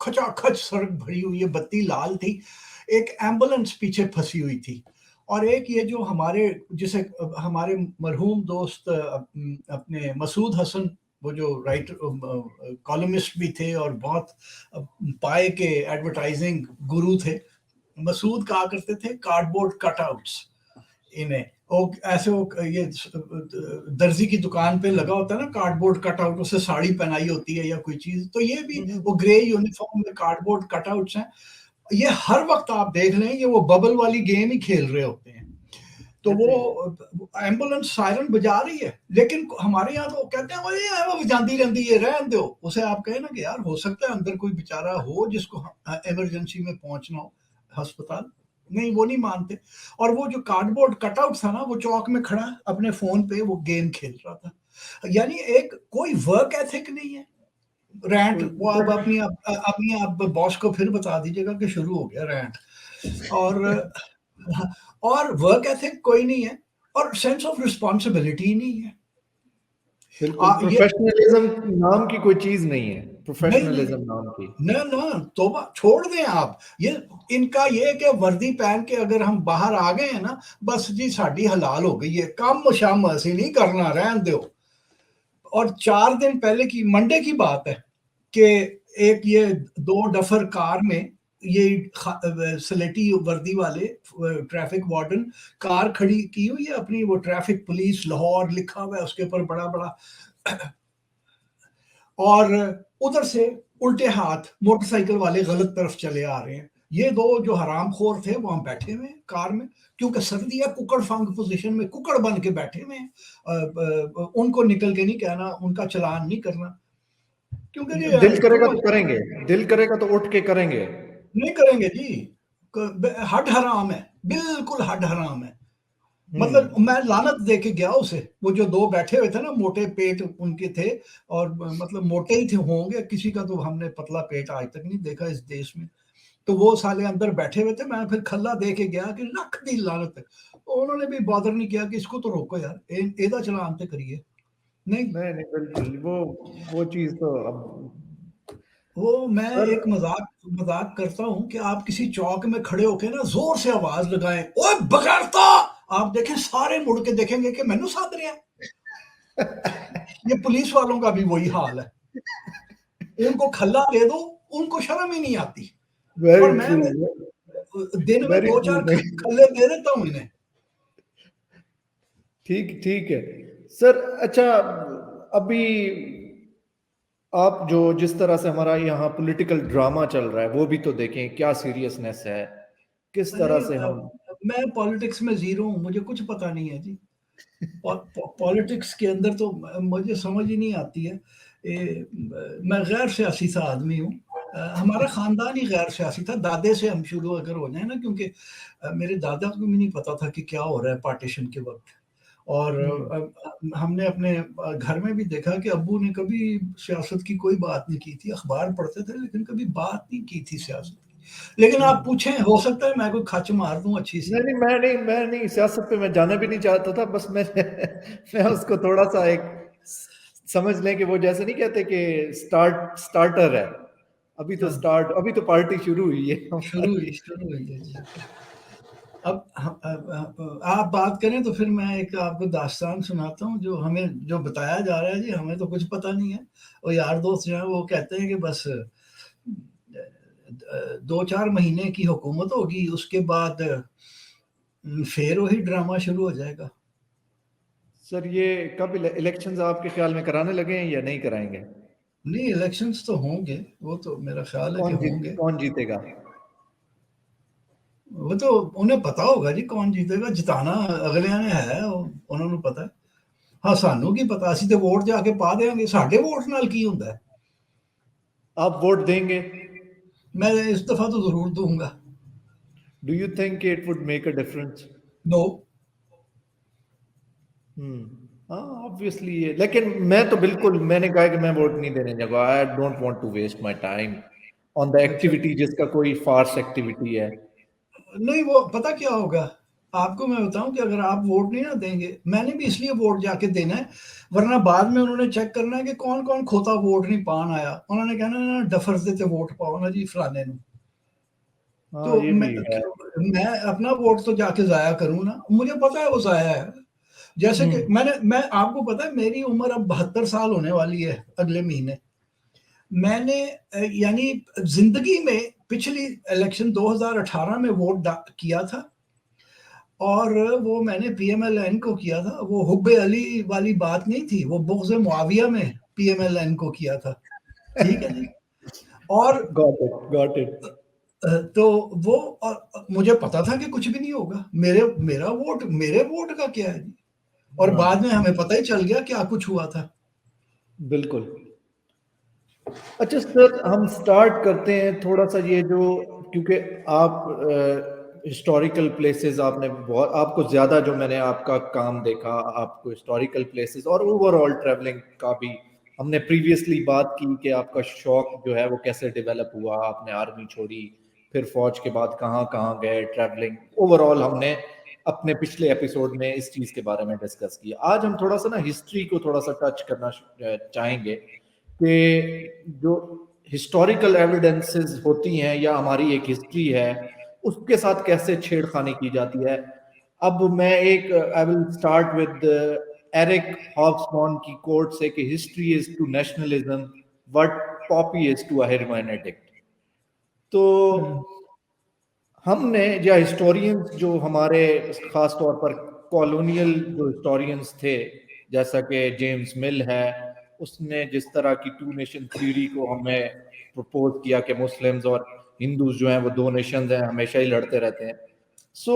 کھچا کھچ سڑک بھری ہوئی ہے, بتی لال تھی, ایک ایمبولینس پیچھے پھنسی ہوئی تھی, اور ایک یہ جو ہمارے جسے ہمارے مرحوم دوست اپنے مسعود حسن, وہ جو رائٹر کالمسٹ بھی تھے اور بہت پائے کے ایڈورٹائزنگ گرو تھے, مسعود کہا کرتے تھے کارڈ بورڈ کٹ آؤٹس انہیں, ایسے وہ یہ درزی کی دکان پہ لگا ہوتا ہے نا کارڈ بورڈ کٹ آؤٹ, اسے ساڑی پہنائی ہوتی ہے یا کوئی چیز, تو یہ بھی وہ گرے یونیفارم میں کارڈ بورڈ کٹ آؤٹس ہیں. یہ ہر وقت آپ دیکھ لیں یہ وہ ببل والی گیم ہی کھیل رہے ہوتے ہیں. تو وہ ایمبولینس سائرن بجا رہی ہے, لیکن ہمارے یہاں تو کہتے ہیں وہ جاندی رہندی ہے, رہن دو اسے. آپ کہیں نا کہ یار ہو سکتا ہے اندر کوئی بیچارہ ہو جس کو ایمرجنسی میں پہنچنا ہو ہسپتال. نہیں, وہ نہیں مانتے. اور وہ جو کارڈ بورڈ کٹ آؤٹ تھا نا, وہ چوک میں کھڑا اپنے فون پہ وہ گیم کھیل رہا تھا. یعنی ایک کوئی ورک ایتھک نہیں ہے. رینٹ وہ آپ اپنی آپ باس کو پھر بتا دیجیے گا کہ شروع ہو گیا رینٹ. اور ورک ایتھک کوئی نہیں ہے, اور سینس آف رسپانسبلٹی نہیں ہے. بالکل پروفیشنلزم نام کی کوئی چیز نہیں ہے, پروفیشنلزم نام کی نہ توبہ چھوڑ دیں آپ. یہ ان کا یہ کہ وردی پہن کے اگر ہم باہر آ گئے ہیں نا, بس جی ساڈی حلال ہو گئی ہے, کم شام ایسے نہیں کرنا, رہن دو. اور 4 دن پہلے کی منڈے کی بات ہے کہ ایک یہ 2 ڈفر کار میں, یہ سلیٹی وردی والے ٹریفک وارڈن کار کھڑی کی ہوئی ہے اپنی, وہ ٹریفک پولیس لاہور لکھا ہوا ہے اس کے اوپر بڑا بڑا, اور ادھر سے الٹے ہاتھ موٹر سائیکل والے غلط طرف چلے آ رہے ہیں. یہ 2 جو حرام خور تھے وہاں بیٹھے ہوئے ہیں کار میں, کیونکہ سردی ہے, ککڑ فنگ پوزیشن میں ککڑ بن کے بیٹھے ہوئے ہیں. ان کو نکل کے نہیں کہنا, ان کا چلان نہیں کرنا, کیونکہ دل کرے گا تو کریں گے, دل کرے گا تو اٹھ کے کریں گے, نہیں کریں گے جی. ہڈ حرام ہے, بالکل ہڈ حرام ہے. مطلب میں لعنت دے کے گیا اسے, وہ جو 2 بیٹھے ہوئے تھے نا, موٹے پیٹ ان کے تھے, اور مطلب موٹے ہی تھے ہوں گے, کسی کا تو ہم نے پتلا پیٹ آج تک نہیں دیکھا اس دیش میں. تو وہ سالے اندر بیٹھے ہوئے تھے, میں پھر کھلا دے کے گیا کہ لکھ دی لعنت. انہوں نے بھی بادر نہیں کیا کہ اس کو تو روکو یار, ایدا چلان تے کریے. نہیں بالکل وہ چیز تو اب وہ میں ایک مذاق کرتا ہوں کہ آپ کسی چوک میں کھڑے ہو کے نا زور سے آواز لگائیں, اوے بغیرتا, آپ دیکھیں سارے مڑ کے دیکھیں گے کہ مینو ساتھ رہے ہیں. یہ پولیس والوں کا بھی وہی حال ہے, ان کو کھلا دے دو, ان کو شرم ہی نہیں آتی. اور میں دن میں 2-4 کھلے دے دیتا ہوں انہیں. ٹھیک ہے سر. اچھا, ابھی آپ جو جس طرح سے ہمارا یہاں پولیٹیکل ڈراما چل رہا ہے وہ بھی تو دیکھیں, کیا سیریسنیس ہے, کس طرح سے ہم. میں پالیٹکس میں زیرو ہوں, مجھے کچھ پتا نہیں ہے جی. پالیٹکس کے اندر تو مجھے سمجھ ہی نہیں آتی ہے. میں غیر سیاسی سا آدمی ہوں, ہمارا خاندان ہی غیر سیاسی تھا. دادے سے ہم شروع اگر ہو جائیں نا, کیونکہ میرے دادا کو بھی نہیں پتا تھا کہ کیا ہو رہا ہے پارٹیشن کے وقت. اور ہم نے اپنے گھر میں بھی دیکھا کہ ابو نے کبھی سیاست کی کوئی بات نہیں کی تھی, اخبار پڑھتے تھے لیکن کبھی بات نہیں کی تھی سیاست کی. لیکن آپ پوچھیں, ہو سکتا ہے میں کوئی کھچ مار دوں اچھی سی. میں نہیں سیاست پہ میں جانا بھی نہیں چاہتا تھا, بس میں اس کو تھوڑا سا ایک سمجھ لیں کہ وہ جیسے نہیں کہتے کہ سٹارٹر ہے, ابھی تو پارٹی شروع ہوئی ہے. شروع ہوئی ہے جی. اب آپ بات کریں تو پھر میں ایک آپ کو داستان سناتا ہوں جو ہمیں جو بتایا جا رہا ہے جی, ہمیں تو کچھ پتا نہیں ہے. اور یار دوست جو ہیں وہ کہتے ہیں کہ بس 2-4 مہینے کی حکومت ہوگی, اس کے بعد پھر وہی ڈرامہ شروع ہو جائے گا. سر یہ کب الیکشنز آپ کے خیال میں کرانے لگے ہیں یا نہیں کرائیں گے؟ نہیں, الیکشنز تو ہوں گے, وہ تو میرا خیال ہے کہ ہوں گے. کون جیتے گا وہ تو انہیں پتا ہوگا جی کون جیتے گا. جتانا اگلے نے ہے, انہوں نے پتا ہے. ہاں سانوں کی پتا, اسی تے ووٹ جا کے پا دیں گے. ساڈے ووٹ نال کی ہوندا ہے؟ آپ ووٹ دیں گے؟ میں اس دفعہ تو ضرور دوں گا. Do you think it would make a difference? No. obviously, لیکن میں تو بالکل, میں نے کہا کہ میں ووٹ نہیں دینے جا رہا. I don't want to waste my time on the activity جس کا کوئی فارس ایکٹیویٹی ہے. نہیں, وہ پتا کیا ہوگا, آپ کو میں بتاؤں کہ اگر آپ ووٹ نہیں نہ دیں گے, میں نے بھی اس لیے ووٹ جا کے دینا ہے, ورنہ بعد میں انہوں نے چیک کرنا ہے کہ کون کون کھوتا ووٹ نہیں پان آیا, انہوں نے کہنا نا ڈفر دیتے ووٹ پاؤ نا جی فلانے نو. ہاں تو یہ بھی ہے. میں اپنا ووٹ تو جا کے ضائع کروں نا, مجھے پتا ہے وہ ضائع ہے. جیسے کہ میں آپ کو پتا ہے میری عمر اب 72 سال ہونے والی ہے اگلے مہینے. میں نے یعنی زندگی میں پچھلی الیکشن 2018 میں ووٹ کیا تھا, اور وہ میں نے پی ایم ایل این کو کیا تھا. وہ حب علی والی بات نہیں تھی, وہ بغض معاویہ میں پی ایم ایل این کو کیا تھا, ٹھیک ہے جی. اور got it. تو وہ مجھے پتا تھا کہ کچھ بھی نہیں ہوگا, میرے ووٹ کا کیا ہے جی. اور بعد میں ہمیں پتہ ہی چل گیا کیا کچھ ہوا تھا. بالکل. اچھا سر, ہم سٹارٹ کرتے ہیں تھوڑا سا یہ جو, کیونکہ آپ ہسٹوریکل پلیسز آپ نے بہت, آپ کو زیادہ جو میں نے آپ کا کام دیکھا, آپ کو ہسٹوریکل پلیسز اور اوور آل ٹریولنگ کا بھی ہم نے پریویسلی بات کی کہ آپ کا شوق جو ہے وہ کیسے ڈیولپ ہوا, آپ نے آرمی چھوڑی, پھر فوج کے بعد کہاں کہاں گئے, ٹریولنگ اوور آل ہم نے اپنے پچھلے ایپیسوڈ میں اس چیز کے بارے میں ڈسکس کیا. آج ہم تھوڑا سا نا ہسٹری کو تھوڑا سا ٹچ کرنا چاہیں گے کہ جو ہسٹوریکل ایویڈنسز ہوتی ہیں یا ہماری ایک ہسٹری ہے اس کے ساتھ کیسے چھیڑ خانی کی جاتی ہے. اب میں ایک I will start with Eric Hobsbawm کی کوٹ سے کہ history is to nationalism what poppy is to a heroin addict. تو ہم نے یا ہسٹورینز جو ہمارے خاص طور پر کالونیل جو ہسٹورینز تھے, جیسا کہ جیمز مل ہے, اس نے جس طرح کی ٹو نیشن تھیوری کو ہمیں پرپوز کیا کہ مسلمز اور ہندوز جو ہیں وہ دو نیشنز ہیں, ہمیشہ ہی لڑتے رہتے ہیں. سو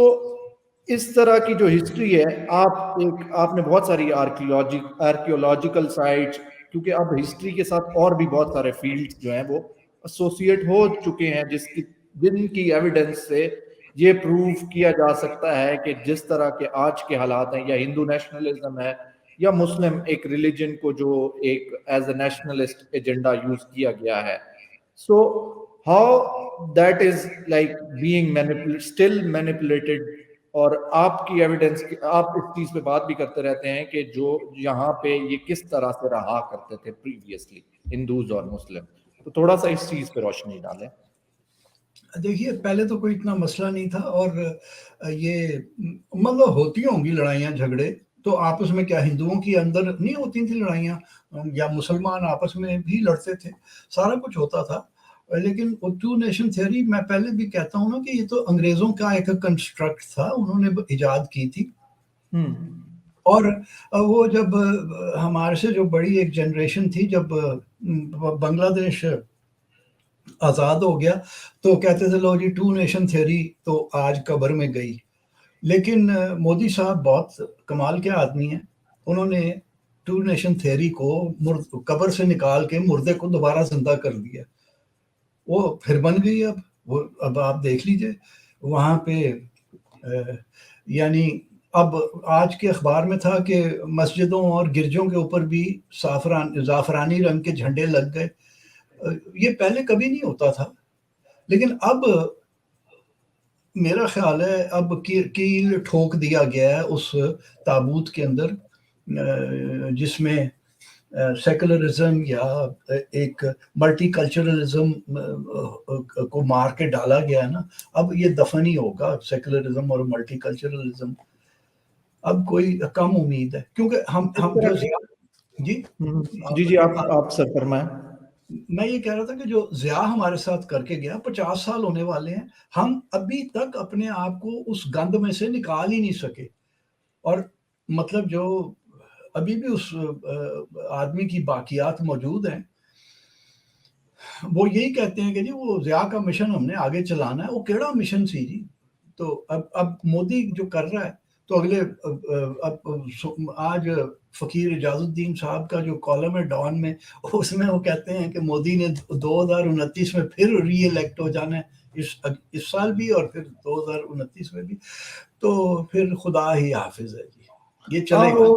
اس طرح کی جو ہسٹری ہے, آپ نے بہت ساری آرکیولوجیکل سائٹس, کیونکہ اب ہسٹری کے ساتھ اور بھی بہت سارے فیلڈز جو ہیں وہ ایسوسیٹ ہو چکے ہیں جن کی ایویڈنس سے یہ پروف کیا جا سکتا ہے کہ جس طرح کے آج کے حالات ہیں, یا ہندو نیشنلزم ہے یا مسلم ایک ریلیجن کو جو ایک as a nationalist agenda use کیا گیا ہے. So how that is like being still manipulated. اور آپ کی ایویڈنس, آپ اس چیز پہ بات بھی کرتے رہتے ہیں کہ جو یہاں پہ یہ کس طرح سے رہا کرتے تھے پریویسلی ہندوز اور مسلم. تو تھوڑا سا اس چیز پہ روشنی ڈالیں. دیکھیے پہلے تو کوئی اتنا مسئلہ نہیں تھا, اور یہ مطلب ہوتی ہوں گی لڑائیاں جھگڑے, تو آپس میں کیا ہندوؤں کی اندر نہیں ہوتی تھی لڑائیاں, یا مسلمان آپس میں بھی لڑتے تھے, سارا کچھ ہوتا تھا. لیکن ٹو نیشن تھیوری میں پہلے بھی کہتا ہوں نا کہ یہ تو انگریزوں کا ایک کنسٹرکٹ تھا, انہوں نے ایجاد کی تھی. اور وہ جب ہمارے سے جو بڑی ایک جنریشن تھی, جب بنگلہ دیش آزاد ہو گیا تو کہتے تھے لو جی ٹو نیشن تھیوری تو آج قبر میں گئی. لیکن مودی صاحب بہت کمال کے آدمی ہیں, انہوں نے ٹو نیشن تھیوری کو قبر سے نکال کے مردے کو دوبارہ زندہ کر دیا. وہ پھر بن گئی. اب آپ دیکھ لیجئے وہاں پہ, یعنی اب آج کے اخبار میں تھا کہ مسجدوں اور گرجوں کے اوپر بھی زعفرانی رنگ کے جھنڈے لگ گئے. یہ پہلے کبھی نہیں ہوتا تھا, لیکن اب میرا خیال ہے اب کیل ٹھوک دیا گیا ہے اس تابوت کے اندر جس میں سیکولرزم یا ایک ملٹی کلچرلزم کو مار کے ڈالا گیا ہے نا. اب یہ دفن ہی ہوگا سیکولرزم اور ملٹی کلچرلزم. اب کوئی کم امید ہے, کیونکہ ہم جو جی آپ سر فرمائیں. میں یہ کہہ رہا تھا کہ جو ضیاء ہمارے ساتھ کر کے گیا, 50 سال ہونے والے ہیں, ہم ابھی تک اپنے آپ کو اس گند میں سے نکال ہی نہیں سکے. اور مطلب جو ابھی بھی اس آدمی کی باقیات موجود ہیں, وہ یہی کہتے ہیں کہ جی وہ ضیاء کا مشن ہم نے آگے چلانا ہے. وہ کیڑا مشن سی جی. تو اب مودی جو کر رہا ہے, تو اگلے آج فقیر اجاز الدین صاحب کا جو کالم ہے ڈان میں, اس میں وہ کہتے ہیں کہ مودی نے 2029 میں پھر ری الیکٹ ہو جانا ہے, اس سال بھی اور پھر 2029 میں بھی. تو پھر خدا ہی حافظ ہے جی, یہ چلے گا.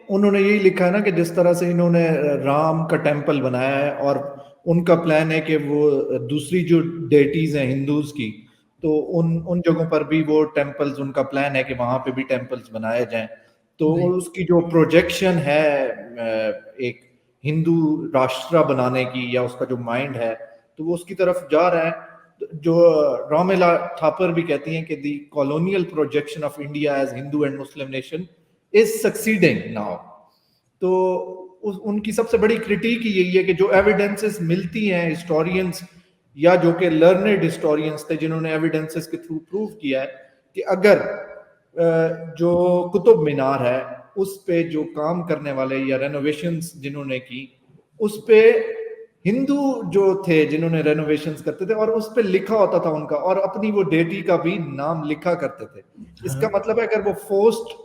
انہوں نے یہی لکھا ہے نا کہ جس طرح سے انہوں نے رام کا ٹیمپل بنایا ہے, اور ان کا پلان ہے کہ وہ دوسری جو ڈیٹیز ہیں ہندوز کی تو ان جگہوں پر بھی وہ ٹیمپلز، ان کا پلان ہے کہ وہاں پہ بھی ٹیمپلز بنائے جائیں. تو اس کی جو پروجیکشن ہے ایک ہندو راشٹرا بنانے کی، یا اس کا جو مائنڈ ہے، تو وہ اس کی طرف جا رہا ہے. جو رامیلا تھاپر بھی کہتی ہیں کہ the colonial projection of India as Hindu and Muslim nation is succeeding now. تو ان کی سب سے بڑی کرٹیک یہی ہے کہ جو ایویڈنسز ملتی ہیں ہسٹورینز، یا جو کہ لرنڈ ہسٹورینز تھے جنہوں نے ایویڈنسز کے تھرو پروف کیا ہے کہ اگر جو قطب مینار ہے اس پہ جو کام کرنے والے یا رینوویشنز جنہوں نے کی، اس پہ ہندو جو تھے جنہوں نے رینوویشنز کرتے تھے، اور اس پہ لکھا ہوتا تھا ان کا، اور اپنی وہ ڈیٹی کا بھی نام لکھا کرتے تھے. اس کا مطلب ہے اگر وہ فورسڈ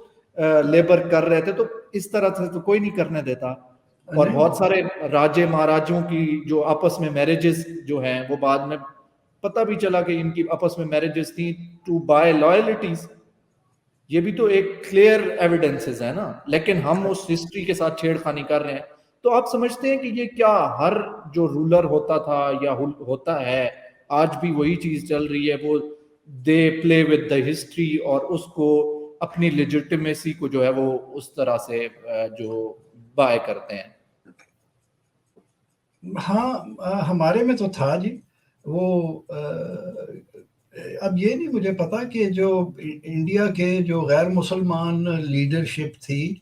لیبر کر رہے تھے تو اس طرح سے تو کوئی نہیں کرنے دیتا. اور بہت سارے راجے مہاراجوں کی جو آپس میں میرجز جو ہیں، وہ بعد میں پتہ بھی چلا کہ ان کی آپس میں میرجز تھیں ٹو بائی لائلٹیز. یہ بھی تو ایک کلیئر ایویڈنسز ہے نا، لیکن ہم اس ہسٹری کے ساتھ چھیڑ خانی کر رہے ہیں. تو آپ سمجھتے ہیں کہ یہ کیا ہر جو رولر ہوتا تھا یا ہوتا ہے آج بھی وہی چیز چل رہی ہے؟ وہ دے پلے ود دا ہسٹری اور اس کو اپنی لیجٹمیسی کو جو ہے وہ اس طرح سے جو بائے کرتے ہیں. ہاں ہمارے میں تو تھا جی وہ. اب یہ نہیں مجھے پتا کہ جو انڈیا کے جو غیر مسلمان لیڈرشپ تھی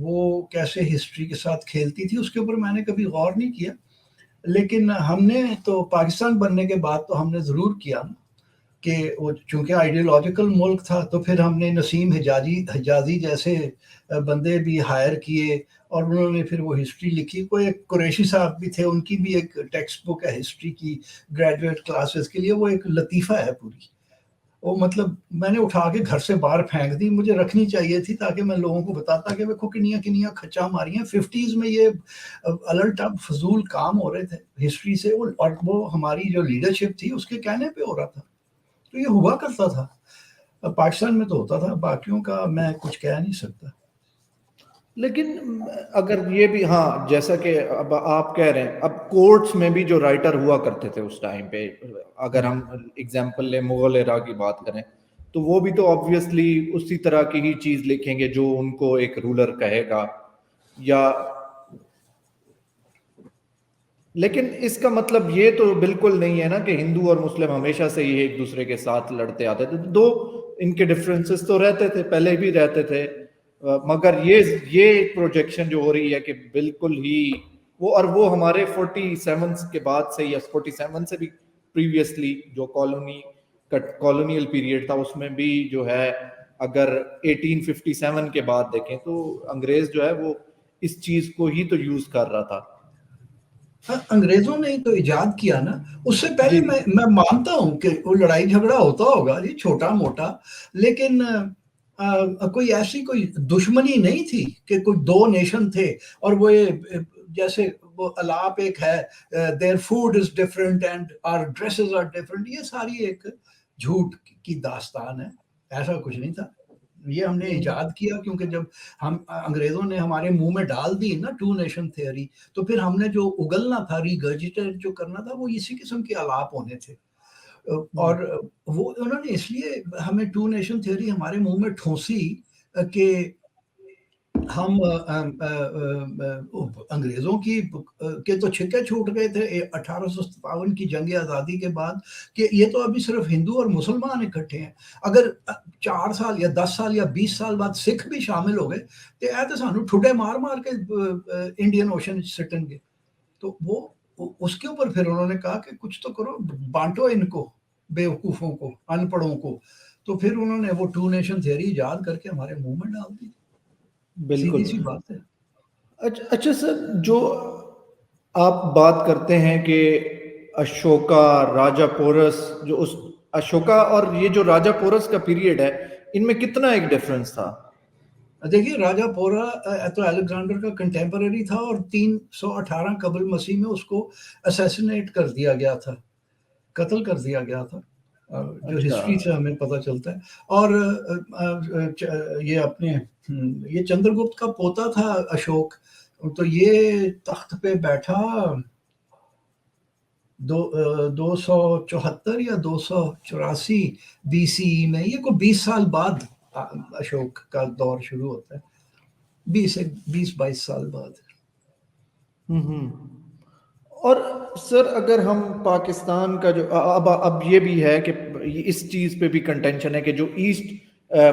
وہ کیسے ہسٹری کے ساتھ کھیلتی تھی، اس کے اوپر میں نے کبھی غور نہیں کیا. لیکن ہم نے تو پاکستان بننے کے بعد تو ہم نے ضرور کیا کہ وہ چونکہ آئیڈیالوجیکل ملک تھا، تو پھر ہم نے نسیم حجازی جیسے بندے بھی ہائر کیے، اور انہوں نے پھر وہ ہسٹری لکھی. کوئی ایک قریشی صاحب بھی تھے، ان کی بھی ایک ٹیکسٹ بک ہے ہسٹری کی گریجویٹ کلاسز کے لیے، وہ ایک لطیفہ ہے پوری. وہ مطلب میں نے اٹھا کے گھر سے باہر پھینک دی، مجھے رکھنی چاہیے تھی تاکہ میں لوگوں کو بتاتا کہ دیکھو کنیاں کھچا ماری ہیں. 50s میں یہ الٹا فضول کام ہو رہے تھے ہسٹری سے، اور وہ ہماری جو لیڈرشپ تھی اس کے کہنے پہ ہو رہا تھا. تو یہ ہوا کرتا تھا پاکستان میں، تو ہوتا تھا، باقیوں کا میں کچھ کہہ نہیں سکتا. لیکن اگر یہ بھی، ہاں جیسا کہ اب آپ کہہ رہے ہیں، اب کورٹس میں بھی جو رائٹر ہوا کرتے تھے اس ٹائم پہ، اگر ہم اگزامپل لیں مغل ایرا کی بات کریں، تو وہ بھی تو آبویسلی اسی طرح کی ہی چیز لکھیں گے جو ان کو ایک رولر کہے گا. یا لیکن اس کا مطلب یہ تو بالکل نہیں ہے نا کہ ہندو اور مسلم ہمیشہ سے ہی ایک دوسرے کے ساتھ لڑتے آتے تھے. دو ان کے ڈفرینسز تو رہتے تھے، پہلے بھی رہتے تھے، مگر یہ پروجیکشن جو ہو رہی ہے کہ بالکل ہی وہ، اور وہ ہمارے 47 کے بعد سے، یا 47 سے بھی پریویسلی جو کالونیل پیریڈ تھا، اس میں بھی جو ہے اگر 1857 کے بعد دیکھیں تو انگریز جو ہے وہ اس چیز کو ہی تو یوز کر رہا تھا. انگریزوں نے تو ایجاد کیا نا، اس سے پہلے جی میں مانتا ہوں کہ وہ لڑائی جھگڑا ہوتا ہوگا جی چھوٹا موٹا، لیکن کوئی ایسی کوئی دشمنی نہیں تھی کہ کوئی دو نیشن تھے اور وہ جیسے وہ الاپ ایک ہے their food is different and our dresses are different، یہ ساری ایک جھوٹ کی داستان ہے. ایسا کچھ نہیں تھا، یہ ہم نے ایجاد کیا کیونکہ جب ہم انگریزوں نے ہمارے منہ میں ڈال دی نا 2 نیشن تھیوری، تو پھر ہم نے جو اگلنا تھا، ریگرجیٹیٹ جو کرنا تھا، وہ اسی قسم کے آلاپ ہونے تھے. اور وہ انہوں نے اس لیے ہمیں 2 نیشن تھیوری ہمارے منہ میں ٹھونسی کہ ہم انگریزوں کی کے تو چھکے چھوٹ گئے تھے 1857 کی جنگ آزادی کے بعد، کہ یہ تو ابھی صرف ہندو اور مسلمان اکٹھے ہیں. اگر 4 سال یا 10 سال یا 20 سال بعد سکھ بھی شامل ہو گئے تو اے تو سانو ٹھڈے مار کے انڈین اوشن سٹن گے. تو وہ اس کے اوپر پھر انہوں نے کہا کہ کچھ تو کرو، بانٹو ان کو، بیوقوفوں کو، ان پڑھوں کو. تو پھر انہوں نے وہ 2 نیشن تھیوری ایجاد کر کے ہمارے منہ میں ڈال دی. بالکل. سیدھی سی بات ہے. اچھا سر، جو آپ بات کرتے ہیں کہ اشوکا، راجا پورس، جو اس اشوکا اور یہ جو راجا پورس کا پیریڈ ہے، ان میں کتنا ایک ڈیفرنس تھا؟ دیکھیے راجا پورا تو الیگزینڈر کا کنٹمپرری تھا، اور 318 قبل مسیح میں اس کو اسیسینیٹ کر دیا گیا تھا، قتل کر دیا گیا تھا، جو ہسٹری سے ہمیں پتہ چلتا ہے. اور یہ اپنے یہ چندر گپت کا پوتا تھا اشوک، تو یہ تخت پہ بیٹھا 274 یا 284 BCE میں، یہ کو 20 سال بعد اشوک کا دور شروع ہوتا ہے، 20-22 سال بعد۔ اور سر اگر ہم پاکستان کا جو اب یہ بھی ہے کہ اس چیز پہ بھی کنٹینشن ہے کہ جو ایسٹ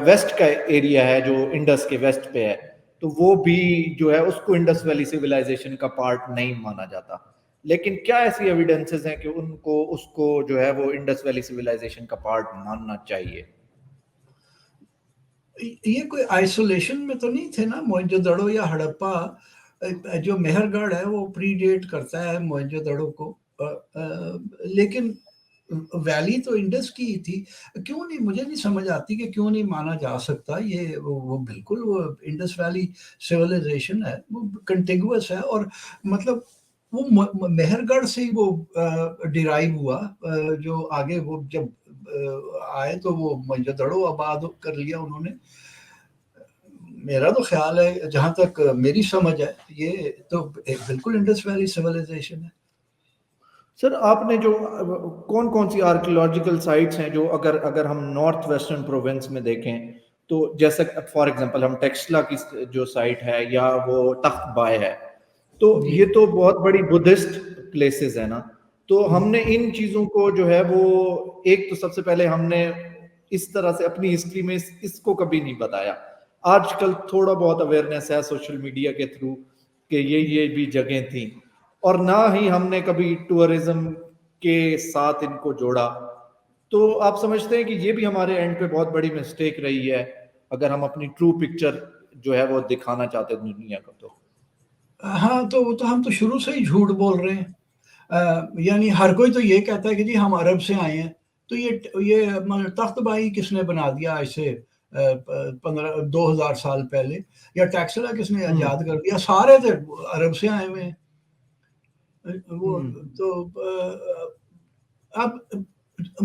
ویسٹ کا ایریا ہے جو انڈس کے ویسٹ پہ ہے، تو وہ بھی جو ہے اس کو انڈس ویلی سویلائزیشن کا پارٹ نہیں مانا جاتا، لیکن کیا ایسی ایویڈنسز ہیں کہ ان کو اس کو جو ہے وہ انڈس ویلی سویلائزیشن کا پارٹ ماننا چاہیے؟ یہ کوئی آئسولیشن میں تو نہیں تھے نا موہنجو دڑو یا ہڑپا، جو مہر گڑھ ہے وہ پری ڈیٹ کرتا ہے موہنجو دڑو کو، لیکن ویلی تو انڈس کی ہی تھی۔ کیوں نہیں، مجھے نہیں سمجھ آتی کہ کیوں نہیں مانا جا سکتا، یہ وہ بالکل وہ انڈس ویلی سویلائزیشن ہے، وہ کنٹیگوس ہے، اور مطلب وہ مہر گڑھ سے ہی وہ ڈیرائیو ہوا، جو آگے وہ جب آئے تو وہ موہنجو دڑو آباد کر لیا انہوں نے۔ میرا تو خیال ہے جہاں تک میری سمجھ ہے، یہ تو بالکل انڈس ویلی سویلائزیشن ہے۔ سر آپ نے جو کون کون سی آرکیولوجیکل سائٹس ہیں جو اگر ہم نارتھ ویسٹرن پروونس میں دیکھیں تو جیسے فار ایگزامپل ہم ٹیکسلا کی جو سائٹ ہے یا وہ تخت بائے ہے، تو یہ تو بہت بڑی بدھسٹ پلیسز ہیں نا، تو ہم نے ان چیزوں کو جو ہے وہ ایک تو سب سے پہلے ہم نے اس طرح سے اپنی ہسٹری میں اس کو کبھی نہیں بتایا۔ آج کل تھوڑا بہت اویئرنیس ہے سوشل میڈیا کے تھرو کہ یہ بھی جگہیں تھیں، اور نہ ہی ہم نے کبھی ٹورزم کے ساتھ ان کو جوڑا۔ تو آپ سمجھتے ہیں کہ یہ بھی ہمارے اینڈ پہ بہت بڑی مسٹیک رہی ہے اگر ہم اپنی ٹرو پکچر جو ہے وہ دکھانا چاہتے ہیں دنیا کو؟ تو ہاں، تو وہ تو ہم تو شروع سے ہی جھوٹ بول رہے ہیں، یعنی ہر کوئی تو یہ کہتا ہے کہ جی ہم عرب سے آئے ہیں، تو یہ تخت بائی کس نے بنا دیا آج سے 2000 سال پہلے، یا ٹیکسلا کس نے ایجاد کر دیا؟ سارے تھے عرب سے آئے ہوئے ہیں۔ وہ تو اب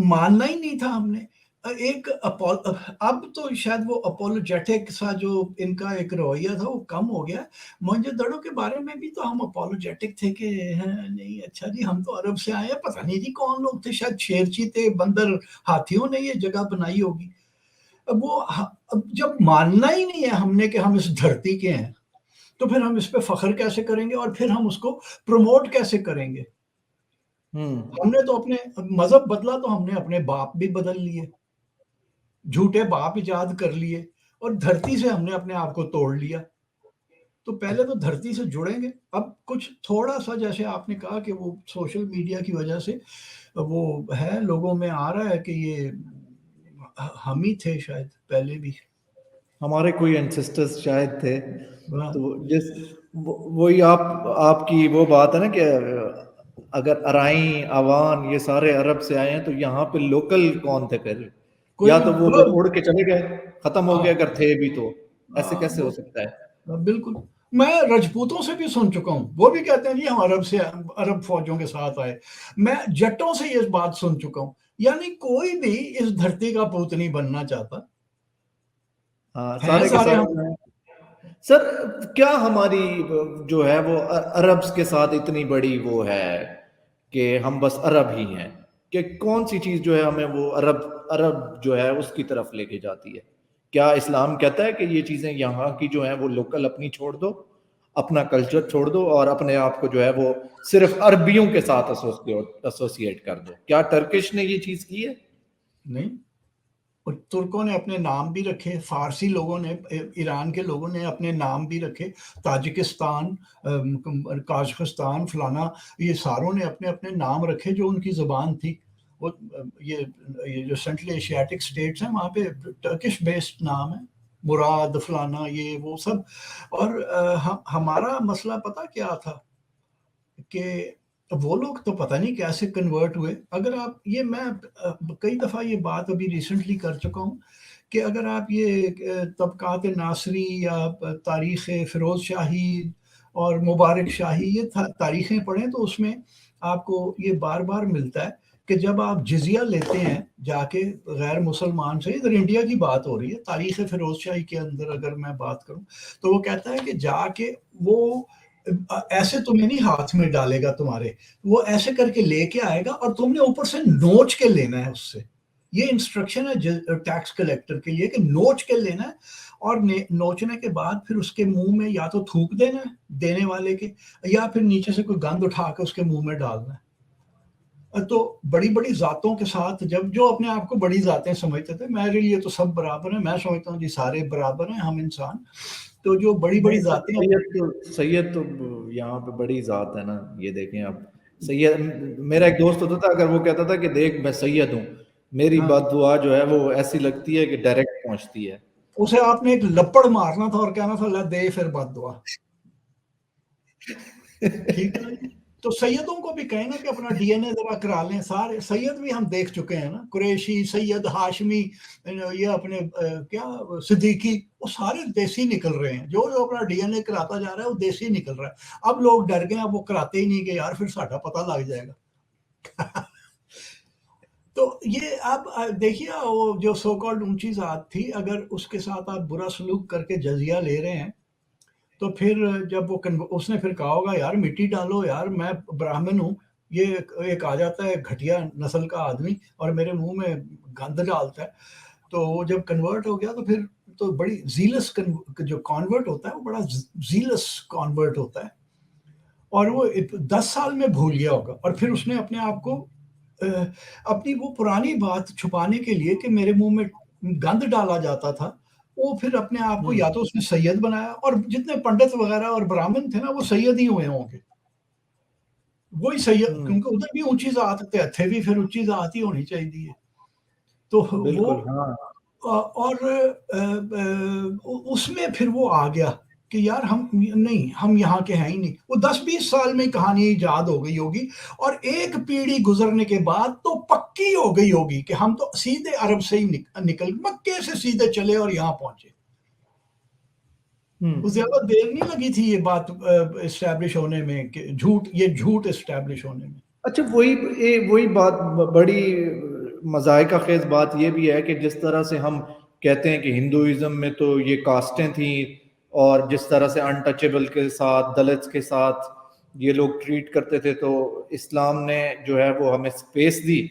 ماننا ہی نہیں تھا ہم نے۔ ایک اب تو شاید وہ اپولوجیٹک سا جو ان کا ایک رویہ تھا وہ کم ہو گیا۔ موہنجو دڑو کے بارے میں بھی تو ہم اپولوجیٹک تھے کہ نہیں اچھا جی ہم تو عرب سے آئے ہیں، پتہ نہیں جی کون لوگ تھے، شاید شیرچی تھے، بندر، ہاتھیوں نے یہ جگہ بنائی ہوگی۔ اب وہ جب ماننا ہی نہیں ہے ہم نے کہ ہم اس دھرتی کے ہیں، تو پھر ہم اس پہ فخر کیسے کریں گے، اور پھر ہم اس کو پروموٹ کیسے کریں گے؟ ہم نے تو اپنے مذہب بدلا تو ہم نے اپنے باپ بھی بدل لیے، جھوٹے باپ ایجاد کر لیے، اور دھرتی سے ہم نے اپنے آپ کو توڑ لیا۔ تو پہلے تو دھرتی سے جڑیں گے۔ اب کچھ تھوڑا سا جیسے آپ نے کہا کہ وہ سوشل میڈیا کی وجہ سے وہ ہے لوگوں میں آ رہا ہے کہ یہ ہم ہی تھے شاید پہلے بھی، ہمارے کوئی انسسٹرز شاید تھے۔ تو جس وہی آپ کی وہ بات ہے نا کہ اگر ارائیں آوان یہ سارے عرب سے آئے ہیں تو یہاں پہ لوکل کون تھے پھر؟ یا تو وہ بس اڑ کے چلے گئے، ختم ہو گئے اگر تھے بھی، تو ایسے کیسے ہو سکتا ہے؟ بالکل، میں رجپوتوں سے بھی سن چکا ہوں، وہ بھی کہتے ہیں جی ہم عرب فوجوں کے ساتھ آئے۔ میں جٹوں سے یہ بات سن چکا ہوں، یعنی کوئی بھی اس دھرتی کا پوت نہیں بننا چاہتا۔ ہاں سارے کے سارے۔ سر کیا ہماری جو ہے وہ عربز کے ساتھ اتنی بڑی وہ ہے کہ ہم بس عرب ہی ہیں، کہ کون سی چیز جو ہے ہمیں وہ عرب جو ہے اس کی طرف لے کے جاتی ہے؟ کیا اسلام کہتا ہے کہ یہ چیزیں یہاں کی جو ہیں وہ لوکل اپنی چھوڑ دو، اپنا کلچر چھوڑ دو، اور اپنے آپ کو جو ہے وہ صرف عربیوں کے ساتھ ایسوسیٹ کر دو؟ کیا ٹرکش نے یہ چیز کی ہے؟ نہیں، اور ترکوں نے اپنے نام بھی رکھے، فارسی لوگوں نے، ایران کے لوگوں نے اپنے نام بھی رکھے، تاجکستان، قازقستان، فلانا، یہ ساروں نے اپنے اپنے نام رکھے جو ان کی زبان تھی۔ یہ جو سینٹرل ایشیاٹک سٹیٹس ہیں وہاں پہ ٹرکش بیسڈ نام ہے، مراد، فلانا، یہ وہ سب۔ اور ہمارا مسئلہ پتہ کیا تھا کہ وہ لوگ تو پتہ نہیں کیسے کنورٹ ہوئے۔ اگر آپ یہ، میں کئی دفعہ یہ بات ابھی ریسنٹلی کر چکا ہوں کہ اگر آپ یہ طبقات ناصری یا تاریخ فیروز شاہی اور مبارک شاہی یہ تاریخیں پڑھیں تو اس میں آپ کو یہ بار بار ملتا ہے کہ جب آپ جزیہ لیتے ہیں جا کے غیر مسلمان سے، ادھر انڈیا کی بات ہو رہی ہے، تاریخ فیروز شاہی کے اندر اگر میں بات کروں تو وہ کہتا ہے کہ جا کے وہ ایسے تمہیں نہیں ہاتھ میں ڈالے گا تمہارے، وہ ایسے کر کے لے کے آئے گا اور تم نے اوپر سے نوچ کے لینا ہے اس سے. یہ انسٹرکشن ہے ٹیکس کلیکٹر کے لیے کہ نوچ کے لینا ہے، اور نوچنے کے بعد پھر اس کے منہ میں یا تو تھوک دینا ہے دینے والے کے، یا پھر نیچے سے کوئی گند اٹھا کے اس کے منہ میں ڈالنا ہے. تو بڑی بڑی ذاتوں کے ساتھ جب جو اپنے آپ کو بڑی ذاتیں سمجھتے تھے، میرے لیے تو سب برابر ہیں، میں سمجھتا ہوں جی سارے برابر ہیں ہم انسان. تو جو بڑی بڑی ذاتیں سید تو یہاں پہ بڑی ذات ہے نا. یہ دیکھیں آپ، سید میرا ایک دوست ہوتا تھا، اگر وہ کہتا تھا کہ دیکھ میں سید ہوں، میری بد دعا جو ہے وہ ایسی لگتی ہے کہ ڈائریکٹ پہنچتی ہے. اسے آپ نے ایک لپڑ مارنا تھا اور کہنا تھا اللہ دے پھر بد دعا. ٹھیک ہے جی. تو سیدوں کو بھی کہیں نا کہ اپنا ڈی این اے ذرا کرا لیں. سارے سید بھی ہم دیکھ چکے ہیں نا، قریشی، سید ہاشمی، یہ اپنے کیا صدیقی، وہ سارے دیسی نکل رہے ہیں. جو اپنا ڈی این اے کراتا جا رہا ہے وہ دیسی نکل رہا ہے. اب لوگ ڈر گئے، اب وہ کراتے ہی نہیں کہ یار پھر ساڈا پتہ لگ جائے گا. تو یہ آپ دیکھیے، وہ جو سو کالڈ اونچی ذات تھی، اگر اس کے ساتھ آپ برا سلوک کر کے جزیہ لے رہے ہیں، تو پھر جب وہ اس نے پھر کہا ہوگا یار مٹی ڈالو یار، میں براہمن ہوں. یہ ایک آ جاتا ہے گھٹیا نسل کا آدمی اور میرے منہ میں گند ڈالتا ہے. تو وہ جب کنورٹ ہو گیا تو پھر تو بڑی زیلس جو کانورٹ ہوتا ہے وہ بڑا زیلس کانورٹ ہوتا ہے، اور وہ 10 سال میں بھول گیا ہوگا. اور پھر اس نے اپنے آپ کو اپنی وہ پرانی بات چھپانے کے لیے کہ میرے منہ میں گند ڈالا جاتا تھا، وہ پھر اپنے آپ کو یا تو اس نے سید بنایا، اور جتنے پنڈت وغیرہ اور براہمن تھے نا وہ سید ہی ہوئے ہوں گے. وہی سید، کیونکہ ادھر بھی اونچی ذات تھے بھی پھر اونچی ذات ہی ہونی چاہیے. تو وہ بالکل ہاں. اور اس میں پھر وہ آ گیا کہ یار ہم یہاں کے ہیں ہی نہیں. وہ 10-20 سال میں کہانی ایجاد ہو گئی ہوگی، اور ایک پیڑھی گزرنے کے بعد تو پکی ہو گئی ہوگی کہ ہم تو سیدھے عرب سے ہی نکل مکے سے سیدھے چلے اور یہاں پہنچے. زیادہ دیر نہیں لگی تھی یہ بات اسٹیبلش ہونے میں، کہ یہ جھوٹ اسٹیبلش ہونے میں. اچھا وہی بات، بڑی مذائقہ خیز بات یہ بھی ہے کہ جس طرح سے ہم کہتے ہیں کہ ہندوازم میں تو یہ کاسٹیں تھیں، اور جس طرح سے انٹچیبل کے ساتھ، دلتس کے ساتھ یہ لوگ ٹریٹ کرتے تھے، تو اسلام نے جو ہے وہ ہمیں سپیس دی،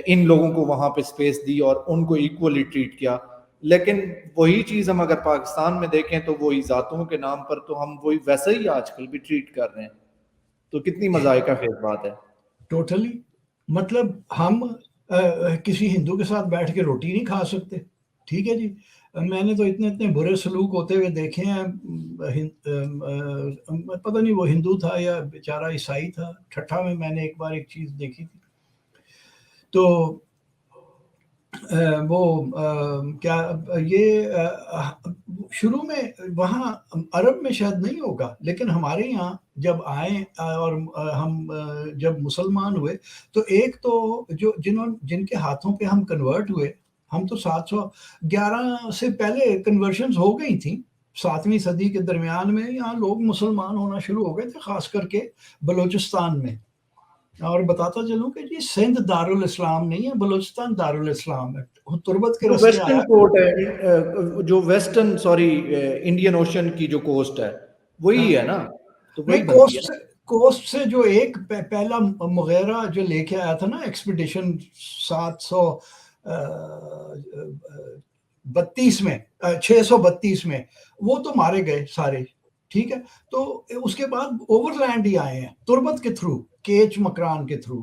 ان لوگوں کو وہاں پہ سپیس دی اور ان کو ایکولی ٹریٹ کیا. لیکن وہی چیز ہم اگر پاکستان میں دیکھیں تو وہی ذاتوں کے نام پر تو ہم وہی ویسا ہی آج کل بھی ٹریٹ کر رہے ہیں. تو کتنی مذائقہ خیز بات ہے. ٹوٹلی. مطلب ہم کسی ہندو کے ساتھ بیٹھ کے روٹی نہیں کھا سکتے. ٹھیک ہے جی. میں نے تو اتنے برے سلوک ہوتے ہوئے دیکھے ہیں. پتہ نہیں وہ ہندو تھا یا بیچارہ عیسائی تھا. ٹھٹھا میں نے ایک بار ایک چیز دیکھی تھی، تو وہ کیا یہ شروع میں وہاں عرب میں شاید نہیں ہوگا، لیکن ہمارے یہاں جب آئے اور ہم جب مسلمان ہوئے، تو ایک تو جن کے ہاتھوں پہ ہم کنورٹ ہوئے، ہم تو 711 سے پہلے کنورشنز ہو گئی تھیں. 7ویں صدی کے درمیان میں یہاں لوگ مسلمان ہونا شروع ہو گئے تھے، خاص کر کے بلوچستان میں. اور بتاتا چلوں کہ جی سندھ دارالاسلام نہیں ہے، بلوچستان دارالاسلام ہے. تربت کے جو رستے ویسٹرن آیا. کوسٹ ہے، جو ویسٹرن انڈین اوشن کی جو کوسٹ ہے وہی ہے نا، تو وہی نہیں، بنتی ہے. کوسٹ سے جو ایک پہلا مغیرہ جو لے کے آیا تھا نا ایکسپیڈیشن 732 میں 632 میں، وہ تو مارے گئے سارے. ٹھیک ہے. تو اس کے بعد اوور لینڈ ہی آئے ہیں تربت کے تھرو، کیچ مکران کے تھرو.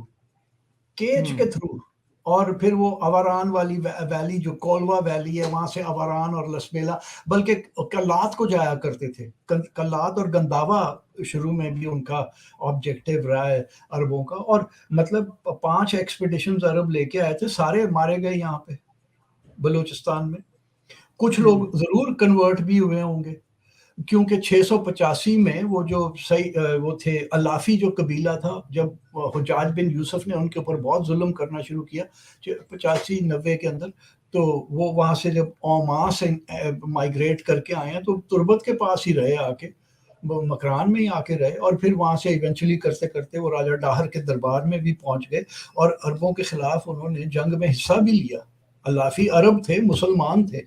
اور پھر وہ اوران والی ویلی جو کولوا ویلی ہے، وہاں سے اوران اور لسبیلا، بلکہ کلات کو جایا کرتے تھے. کلات اور گنداوا شروع میں بھی ان کا آبجیکٹیو رہا ہے عربوں کا. اور مطلب 5 ایکسپیڈیشنز عرب لے کے آئے تھے، سارے مارے گئے یہاں پہ بلوچستان میں. کچھ لوگ ضرور کنورٹ بھی ہوئے ہوں گے، کیونکہ 685 میں وہ تھے اللافی جو قبیلہ تھا، جب حجاج بن یوسف نے ان کے اوپر بہت ظلم کرنا شروع کیا 85-90 کے اندر، تو وہ وہاں سے جب اوما سے مائگریٹ کر کے آئے ہیں تو تربت کے پاس ہی رہے، آ کے مکران میں ہی آ کے رہے، اور پھر وہاں سے ایونچولی کرتے کرتے وہ راجہ ڈاہر کے دربار میں بھی پہنچ گئے، اور عربوں کے خلاف انہوں نے جنگ میں حصہ بھی لیا. اللافی عرب تھے، مسلمان تھے.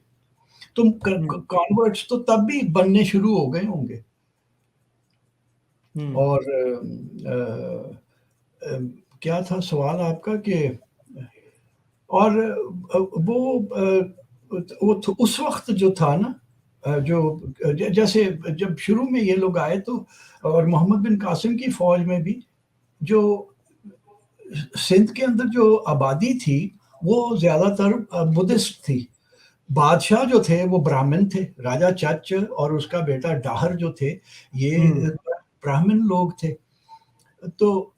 تو کانورٹس تو تب بھی بننے شروع ہو گئے ہوں گے. اور کیا تھا سوال آپ کا کہ اور وہ اس وقت جو تھا نا جو جیسے جب شروع میں یہ لوگ آئے تو اور محمد بن قاسم کی فوج میں بھی جو سندھ کے اندر جو آبادی تھی وہ زیادہ تر بدھسٹ تھی. بادشاہ جو تھے وہ براہمن تھے. راجہ چچ اور اس کا بیٹا ڈاہر جو تھے یہ براہمن لوگ تھے. تو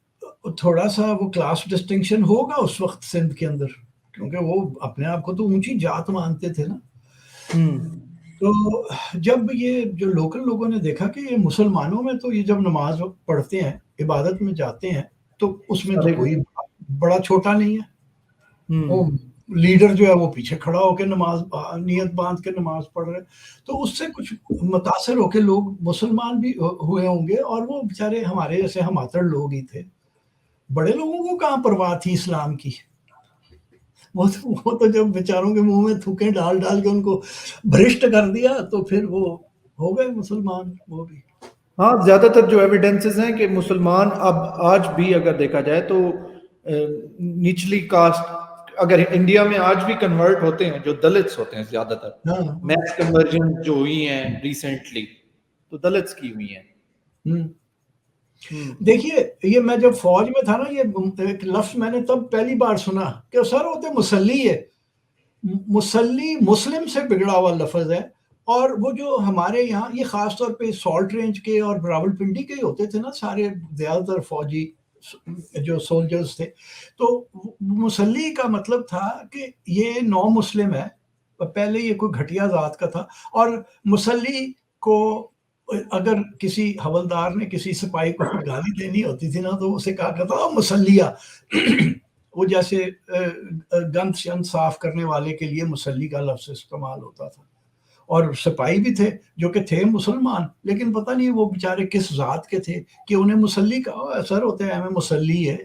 تھوڑا سا وہ کلاس ڈسٹنکشن ہوگا اس وقت سندھ کے اندر کیونکہ وہ اپنے آپ کو تو اونچی جات مانتے تھے نا. تو جب یہ جو لوکل لوگوں نے دیکھا کہ یہ مسلمانوں میں تو یہ جب نماز پڑھتے ہیں عبادت میں جاتے ہیں تو اس میں تو کوئی بڑا چھوٹا نہیں ہے. وہ لیڈر جو ہے وہ پیچھے کھڑا ہو کے نماز نیت باندھ کے نماز پڑھ رہے. تو اس سے کچھ متاثر ہو کے لوگ مسلمان بھی ہوئے ہوں گے اور وہ بیچارے ہمارے جیسے ہماتڑ لوگ ہی تھے. بڑے لوگوں کو کہاں پرواہ تھی اسلام کی. وہ تو جب بیچاروں کے منہ میں تھوکیں ڈال ڈال کے ان کو بھرشٹ کر دیا تو پھر وہ ہو گئے مسلمان وہ بھی. ہاں زیادہ تر جو ایویڈنسز ہیں کہ مسلمان اب آج بھی اگر دیکھا جائے تو نچلی کاسٹ اگر انڈیا میں آج بھی کنورٹ ہوتے ہیں جو دلتس ہوتے ہیں زیادہ تر میس کنورژن جو ہوئی ہیں ریسنٹلی تو دلتس کی ہوئی ہیں. دیکھیے یہ میں جب فوج میں تھا نا یہ ایک لفظ میں نے تب پہلی بار سنا کہ سر ہوتے مسلی ہے. مسلی مسلم سے بگڑا ہوا لفظ ہے. اور وہ جو ہمارے یہاں یہ خاص طور پہ سالٹ رینج کے اور راول پنڈی کے ہی ہوتے تھے نا سارے زیادہ تر فوجی جو سولجرز تھے. تو مسلی کا مطلب تھا کہ یہ نو مسلم ہے. پہلے یہ کوئی گھٹیا ذات کا تھا اور مسلی کو اگر کسی حوالدار نے کسی سپاہی کو گالی دینی ہوتی تھی نا تو اسے کہا کرتا تھا مسلیہ. وہ جیسے گند شند صاف کرنے والے کے لیے مسلی کا لفظ استعمال ہوتا تھا. اور سپاہی بھی تھے جو کہ تھے مسلمان لیکن پتہ نہیں وہ بیچارے کس ذات کے تھے کہ انہیں مسلی کہا. سر ہوتے ہیں ہمیں مسلی ہے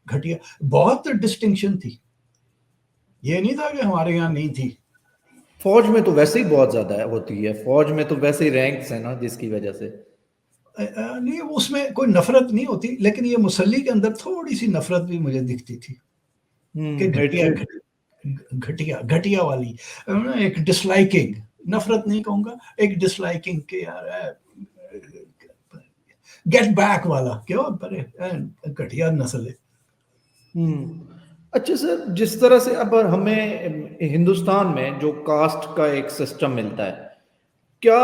گھٹیا. بہت ڈسٹنکشن تھی. یہ نہیں تھا کہ ہمارے یہاں نہیں تھی. فوج میں تو ویسے ہی بہت زیادہ ہوتی ہے. فوج میں تو ویسے ہی رینکس ہیں نا جس کی وجہ سے نہیں اس میں کوئی نفرت نہیں ہوتی لیکن یہ مسلی کے اندر تھوڑی سی نفرت بھی مجھے دکھتی تھی کہ گھٹیا والی ایک ڈس لائکنگ. نفرت نہیں کہوں گا ایک ڈس لائکنگ کہ یار گیٹ بیک والا کیوں گھٹیا نسل ہے. اچھا سر جس طرح سے اب ہمیں ہندوستان میں جو کاسٹ کا ایک سسٹم ملتا ہے کیا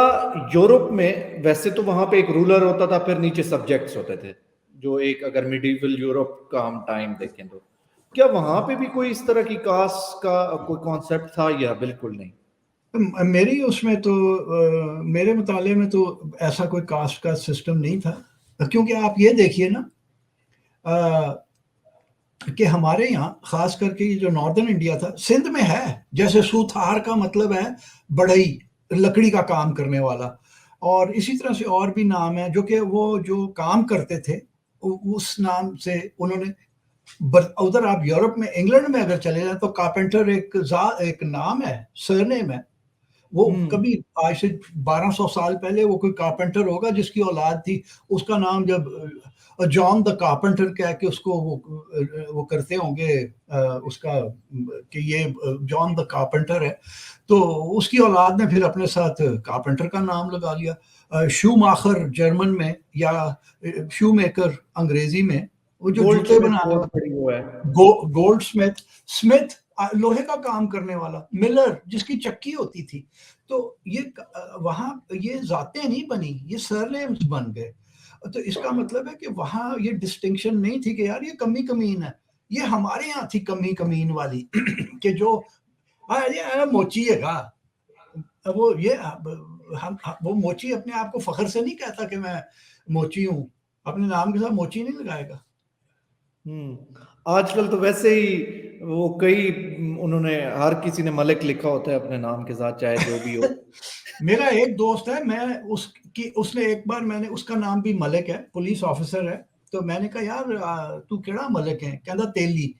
یورپ میں ویسے تو وہاں پہ ایک رولر ہوتا تھا پھر نیچے سبجیکٹس ہوتے تھے جو ایک اگر میڈیول یورپ کا ہم ٹائم دیکھیں تو کیا وہاں پہ بھی کوئی اس طرح کی کاسٹ کا کوئی کانسیپٹ تھا یا بالکل نہیں؟ میری اس میں تو میرے مطالعے میں تو ایسا کوئی کاسٹ کا سسٹم نہیں تھا کیونکہ آپ یہ دیکھیے نا کہ ہمارے یہاں خاص کر کے جو ناردرن انڈیا تھا سندھ میں ہے جیسے سوتھار کا مطلب ہے بڑھئی لکڑی کا کام کرنے والا اور اسی طرح سے اور بھی نام ہے جو کہ وہ جو کام کرتے تھے اس نام سے انہوں نے ادھر آپ یورپ میں انگلینڈ میں اگر چلے جائیں تو کارپینٹر ایک نام ہے سرنیم ہے. وہ کبھی آج سے 1200 سال پہلے وہ کوئی کارپینٹر ہوگا جس کی اولاد تھی اس کا نام جب جان دا کارپینٹر کہہ کے اس کو وہ کرتے ہوں گے اس کا کہ یہ جان دا کارپینٹر ہے تو اس کی اولاد نے پھر اپنے ساتھ کارپینٹر کا نام لگا لیا. شو ماخر جرمن میں یا شو میکر انگریزی میں وہ جو جوتے بنانے گولڈ سمتھ لوہے کا کام کرنے والا ملر جس کی چکی ہوتی تھی. تو یہ وہاں یہ ذاتیں نہیں بنی یہ سرنیمز بن گئے. تو اس کا مطلب ہے کہ وہاں یہ ڈسٹنکشن نہیں تھی کہ یار یہ کمی کمین ہے. یہ ہمارے یہاں تھی کمی کمین والی کہ جو موچی ہے گا وہ وہ موچی اپنے آپ کو فخر سے نہیں کہتا کہ میں موچی ہوں اپنے نام کے ساتھ موچی نہیں لگائے گا. آج کل تو ویسے ہی وہ کئی انہوں نے ہر کسی نے ملک لکھا ہوتا ہے اپنے نام کے ساتھ چاہے جو بھی ہو. میرا ایک دوست ہے میں اس نے ایک بار میں نے اس کا نام بھی ملک ہے پولیس آفیسر ہے تو میں نے کہا یار تو کیڑا ملک ہے کہتا تیلی.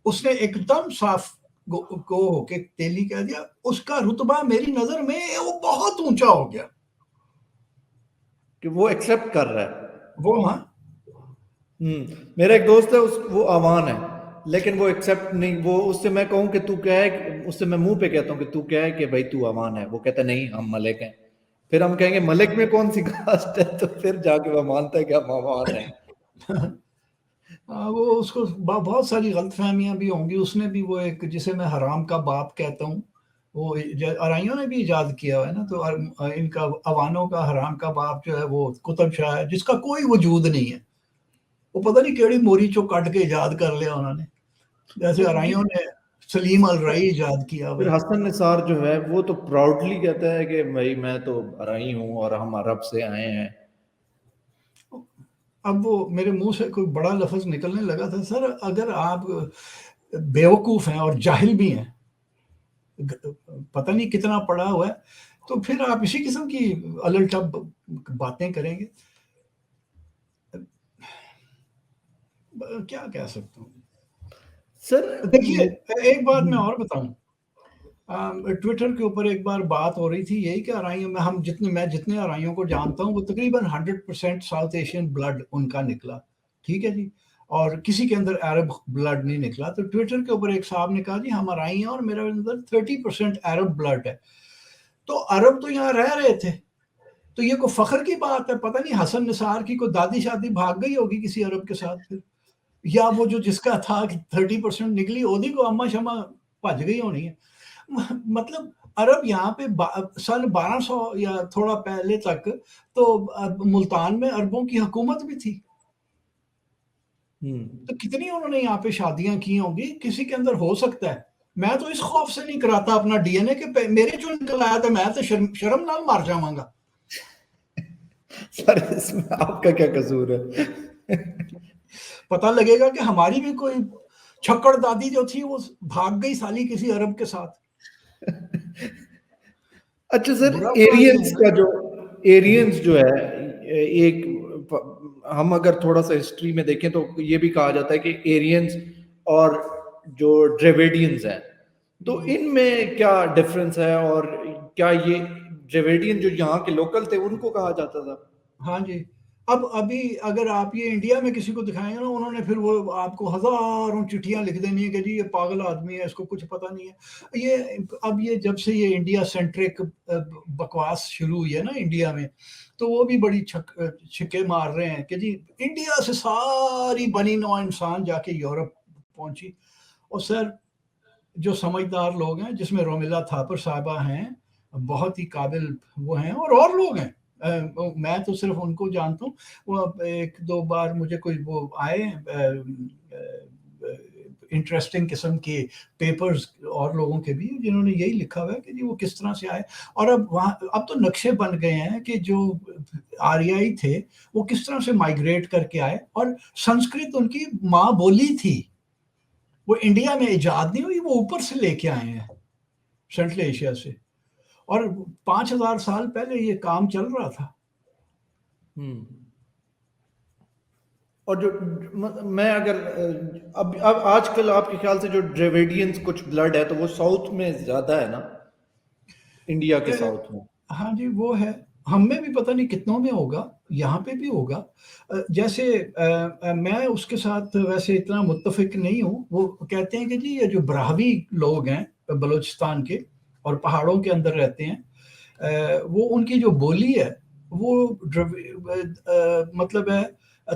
اس نے ایک دم صاف کو ہو کے تیلی کہہ دیا. اس کا رتبہ میری نظر میں وہ بہت اونچا ہو گیا کہ وہ ایکسپٹ کر رہا ہے وہ ہاں میرا ایک دوست ہے وہ آوان ہے لیکن وہ ایکسیپٹ نہیں، وہ اس سے میں کہوں کہ تو کیا ہے، اس سے میں منہ پہ کہتا ہوں کہ تو کیا ہے کہ بھائی تو آوان ہے، وہ کہتا ہے نہیں ہم ملک ہیں، پھر ہم کہیں گے ملک میں کون سی کاسٹ ہے، تو پھر جا کے وہ مانتا ہے کہ ہم آوان ہیں۔ وہ اس کو بہت ساری غلط فہمیاں بھی ہوں گی، اس نے بھی وہ ایک جسے میں حرام کا باپ کہتا ہوں، وہ ارائیوں نے بھی ایجاد کیا ہوا ہے نا، تو ان کا عوانوں کا حرام کا باپ جو ہے وہ قطب شاہ ہے، جس کا کوئی وجود نہیں ہے، وہ پتہ نہیں کیڑی موری چو کٹ کے ایجاد کر لیا انہوں نے، جیسے ارائیوں نے سلیم الرائی ایجاد کیا ہوا پھر ہے۔ حسن نثار جو ہے وہ تو پراؤڈلی کہتا ہے کہ بھائی میں تو ارائی ہوں اور ہم عرب سے آئے ہیں۔ اب وہ میرے منہ سے کوئی بڑا لفظ نکلنے لگا تھا، سر اگر آپ بیوقوف ہیں اور جاہل بھی ہیں، پتہ نہیں کتنا پڑھا ہوا ہے، تو پھر آپ اسی قسم کی الل ٹب باتیں کریں گے، کیا کہہ سکتا ہوں۔ سر دیکھیے ایک بات میں اور بتاؤں، ٹویٹر کے اوپر ایک بار بات ہو رہی تھی یہی کہ ارائیوں میں میں جتنے ارائیوں کو جانتا ہوں وہ تقریباً 100% ساؤتھ ایشین بلڈ ان کا نکلا، ٹھیک ہے جی، اور کسی کے اندر عرب بلڈ نہیں نکلا، تو ٹویٹر کے اوپر ایک صاحب نے کہا جی ہم ارائی ہیں اور میرے اندر 30% عرب بلڈ ہے، تو عرب تو یہاں رہ رہے تھے، تو یہ کوئی فخر کی بات ہے، پتہ نہیں حسن نثار کی کوئی دادی شادی بھاگ گئی ہوگی کسی عرب کے ساتھ، پھر یا وہ جو جس کا تھا 30% نکلی اودی کو اما شما بھج گئی ہونی ہے، مطلب عرب یہاں پہ سن 1200 یا تھوڑا پہلے تک تو ملتان میں عربوں کی حکومت بھی تھی، تو کتنی انہوں نے یہاں پہ شادیاں کی ہوں گی، کسی کے اندر ہو سکتا ہے، میں تو اس خوف سے نہیں کراتا اپنا ڈی این اے کہ میرے جو نکل آیا تھا میں تو شرم نال مار جاواں گا۔ سر اس میں آپ کا کیا قصور ہے؟ پتہ لگے گا کہ ہماری بھی کوئی چھکڑ دادی جو تھی وہ بھاگ گئی سالی کسی عرب کے ساتھ۔ اچھا سر برا ایرینز کا جو ایرینز جو ہے ایک ہم اگر تھوڑا سا ہسٹری میں دیکھیں تو یہ بھی کہا جاتا ہے کہ ایرینز اور جو ڈریویڈینز ہیں تو ان میں کیا ڈفرنس ہے، اور کیا یہ ڈریویڈین جو یہاں کے لوکل تھے ان کو کہا جاتا تھا؟ ہاں جی، ابھی اگر آپ یہ انڈیا میں کسی کو دکھائیں گے نا، انہوں نے پھر وہ آپ کو ہزاروں چٹھیاں لکھ دینی ہے کہ جی یہ پاگل آدمی ہے، اس کو کچھ پتہ نہیں ہے، یہ جب سے یہ انڈیا سینٹرک بکواس شروع ہوئی ہے نا انڈیا میں، تو وہ بھی بڑی چھکے مار رہے ہیں کہ جی انڈیا سے ساری بنی نوع انسان جا کے یورپ پہنچی، اور سر جو سمجھدار لوگ ہیں جس میں رومیلا تھاپر صاحبہ ہیں، بہت ہی قابل وہ ہیں، اور لوگ ہیں، میں تو صرف ان کو جانتا ہوں، وہ ایک دو بار مجھے کوئی وہ آئے انٹرسٹنگ قسم کے پیپرز اور لوگوں کے بھی جنہوں نے یہی لکھا ہوا ہے کہ جی وہ کس طرح سے آئے، اور اب تو نقشے بن گئے ہیں کہ جو آریائی تھے وہ کس طرح سے مائیگریٹ کر کے آئے، اور سنسکرت ان کی ماں بولی تھی، وہ انڈیا میں ایجاد نہیں ہوئی، وہ اوپر سے لے کے آئے ہیں سینٹرل ایشیا سے، اور 5000 سال پہلے یہ کام چل رہا تھا۔ اور جو میں اگر اب آج کل آپ کے خیال سے جو ڈریویڈینز کچھ بلڈ ہے تو وہ ساؤتھ میں زیادہ ہے نا، انڈیا کے ساؤتھ میں؟ ہاں جی وہ ہے، ہم میں بھی پتہ نہیں کتنوں میں ہوگا، یہاں پہ بھی ہوگا، جیسے میں اس کے ساتھ ویسے اتنا متفق نہیں ہوں، وہ کہتے ہیں کہ جی یہ جو براہوی لوگ ہیں بلوچستان کے اور پہاڑوں کے اندر رہتے ہیں، وہ ان کی جو بولی ہے وہ مطلب ہے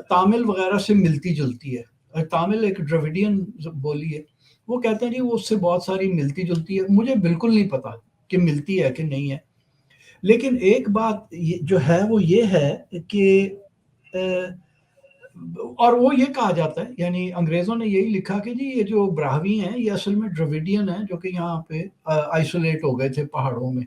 تامل وغیرہ سے ملتی جلتی ہے، تامل ایک ڈراویڈین بولی ہے، وہ کہتے ہیں جی وہ اس سے بہت ساری ملتی جلتی ہے، مجھے بالکل نہیں پتا کہ ملتی ہے کہ نہیں ہے، لیکن ایک بات جو ہے وہ یہ ہے کہ اور وہ یہ کہا جاتا ہے، یعنی انگریزوں نے یہی لکھا کہ جی یہ جو براہوی ہیں یہ اصل میں ڈراویڈین ہیں جو کہ یہاں پہ آئسولیٹ ہو گئے تھے پہاڑوں میں۔